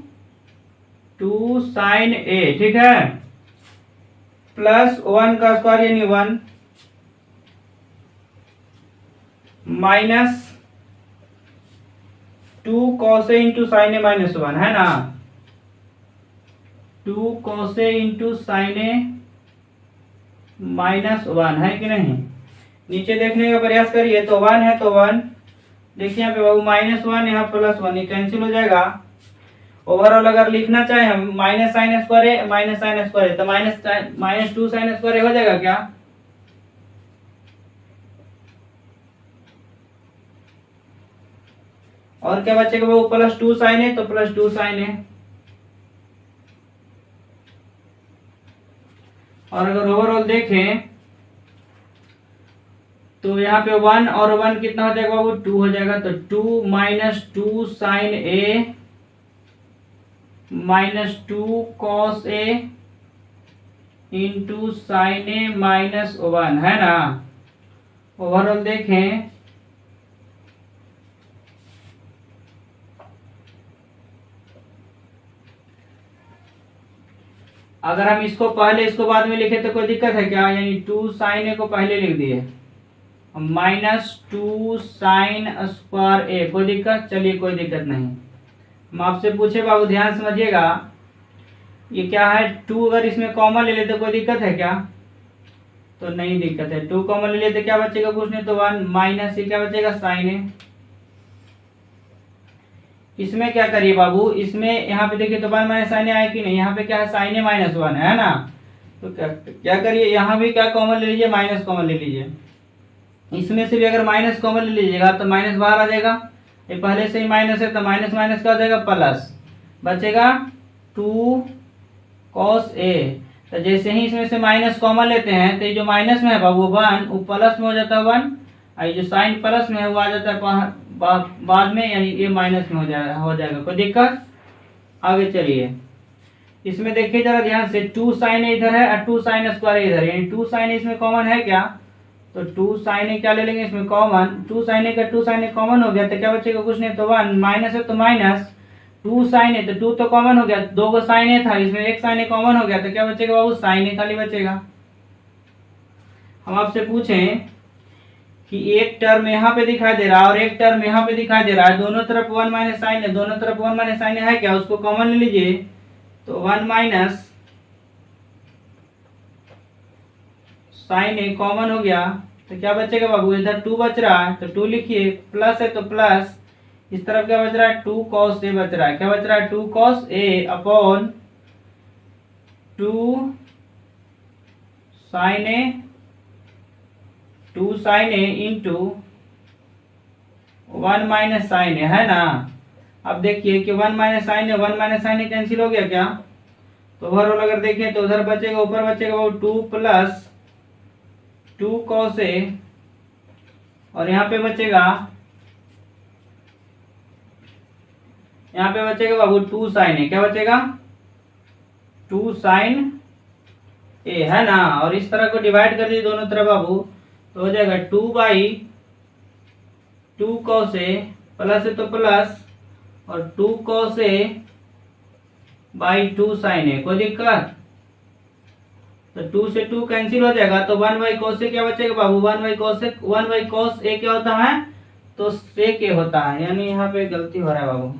टू साइन ए, ठीक है। प्लस वन का स्क्वायर यानी one minus two cos A into sine A minus one, है ना। Two cos A into sine A minus one, है कि नहीं। नीचे देखने का प्रयास करिए तो वन है तो वन, देखिए यहाँ पे बाबू माइनस वन, यहाँ प्लस वन, ये कैंसिल हो जाएगा। ओवरऑल अगर लिखना चाहे हम minus sine square A minus sine square A, तो माइनस टू साइन स्क्वायर ए हो जाएगा क्या। और क्या बचेगा वो प्लस टू साइन ए, तो प्लस टू साइन ए। और अगर ओवरऑल देखें तो यहाँ पे वन और वन कितना हो जाएगा वो टू हो जाएगा। तो two minus two sine A minus two cos A into sine A minus one, है ना। ओवरऑल देखें अगर हम इसको पहले इसको बाद में लिखे तो कोई दिक्कत है क्या। यानी टू साइन ए को पहले लिख दिए माइनस टू साइन स्क्वायर ए, कोई दिक्कत। चलिए कोई दिक्कत नहीं। हम आपसे पूछे बाबू ध्यान समझिएगा, ये क्या है टू अगर इसमें कॉमन ले लेते कोई दिक्कत है क्या, तो नहीं दिक्कत है। टू कॉमन ले लेते क्या बचेगा पूछने तो वन माइनस ये क्या बचेगा साइन ए। इसमें क्या करिए बाबू, इसमें यहाँ पे देखिए तो वन माइनस साइन ए आया कि नहीं, यहाँ पे क्या है साइन ए माइनस वन, है ना। तो क्या करिए यहाँ भी क्या कॉमन ले लीजिए, माइनस कॉमन ले लीजिए। इसमें से भी अगर माइनस कॉमन ले लीजिएगा तो माइनस बाहर आ जाएगा, ये पहले से ही माइनस है तो माइनस माइनस क्या हो जाएगा प्लस, बचेगा टू कॉस ए। तो जैसे ही इसमें से माइनस कॉमन लेते हैं तो ये जो माइनस में है बाबू वन वो प्लस में हो जाता है वन, और ये जो साइन प्लस में है वो आ जाता है बाद में, यानी ये माइनस में हो जाएगा। कोई दिक्कत। आगे चलिए, इसमें देखिए जरा ध्यान से, टू साइन ए इधर है और टू साइन स्क्वायर इधर है, यानी टू साइन इसमें कॉमन है क्या, तो टू साइन ए क्या ले लेंगे इसमें कॉमन। टू साइन ए का टू साइन ए कॉमन हो गया तो क्या बचेगा कुछ नहीं तो वन, माइनस है तो माइनस टू साइन ए, तो टू तो कॉमन हो गया, दो को साइन ए था इसमें एक साइन ए कॉमन हो गया तो क्या बचेगा बाबू साइन ए खाली बचेगा। हम आपसे पूछें कि एक टर्म यहाँ पे दिखाई दे रहा है और एक टर्म यहाँ पे दिखाई दे रहा है, दोनों तरफ वन माइनस साइन है, दोनों तरफ वन माइनस साइन है क्या, उसको कॉमन ले लीजिए। तो वन माइनस साइन ए कॉमन हो गया तो क्या बचेगा बाबू, इधर टू बच रहा है तो टू लिखिए, प्लस है तो प्लस, इस तरफ क्या बच रहा है टू कॉस ए बच रहा है, क्या बच रहा है two cos A upon 2 sin a into 1 minus sine A, है ना। अब देखिए कि 1 minus sine A 1 minus sine A cancel हो गया क्या, तो ओवरऑल अगर देखें तो उधर बचेगा, ऊपर बचेगा वो 2 प्लस 2 कॉस ए, और यहाँ पे बचेगा बाबू 2 साइन ए, क्या बचेगा 2 साइन ए, है ना। और इस तरह को डिवाइड कर दिए दोनों तरफ बाबू, तो हो जाएगा 2 कॉस ए, प्लस है तो प्लस, और 2 कॉस ए बाई 2 साइन ए, कोई दिक्कत। तो 2 से 2 कैंसिल हो जाएगा, तो 1 बाई कॉस ए क्या बचेगा बाबू, 1 बाई कॉस ए क्या होता है, तो सेक ए होता है। यानी यहाँ पे गलती हो रहा है बाबू,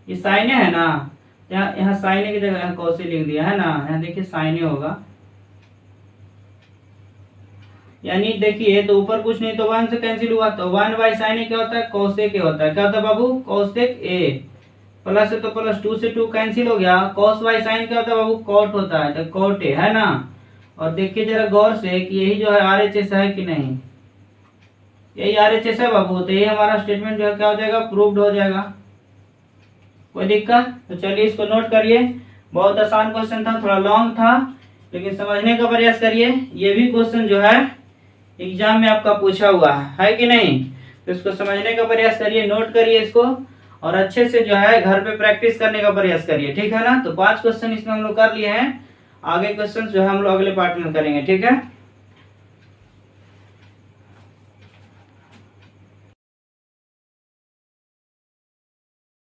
ये साइन ए है ना, यहाँ साइन ए की जगह यहाँ कॉस ए लिख दिया है ना, यहाँ देखिए साइन ए होगा। यानी देखिए तो ऊपर कुछ नहीं, तो 1 से कैंसिल हुआ, तो 1 बाई साइन ए क्या होता है, कोसेक ए होता है। क्या होता है बाबू, कोसेक ए, प्लस है तो प्लस, 2 से 2 कैंसिल हो गया, कॉस बाई साइन क्या होता है बाबू, कॉट होता है, तो कॉट ए, है ना। और देखिए जरा गौर से कि यही जो है RHS है कि नहीं, यही RHS है बाबू, तो यही हमारा स्टेटमेंट जो है क्या हो जाएगा, प्रूव्ड हो जाएगा। कोई दिक्कत, तो चलिए इसको नोट करिए। बहुत आसान क्वेश्चन था, थोड़ा लॉन्ग था, लेकिन समझने का प्रयास करिए। ये भी क्वेश्चन जो है एग्जाम में आपका पूछा हुआ है कि नहीं, तो इसको समझने का प्रयास करिए, नोट करिए इसको, और अच्छे से जो है घर पे प्रैक्टिस करने का प्रयास करिए, ठीक है ना। तो 5 क्वेश्चन इसमें हम लोग कर लिए हैं, आगे क्वेश्चन जो है हम लोग अगले पार्ट में करेंगे, ठीक है।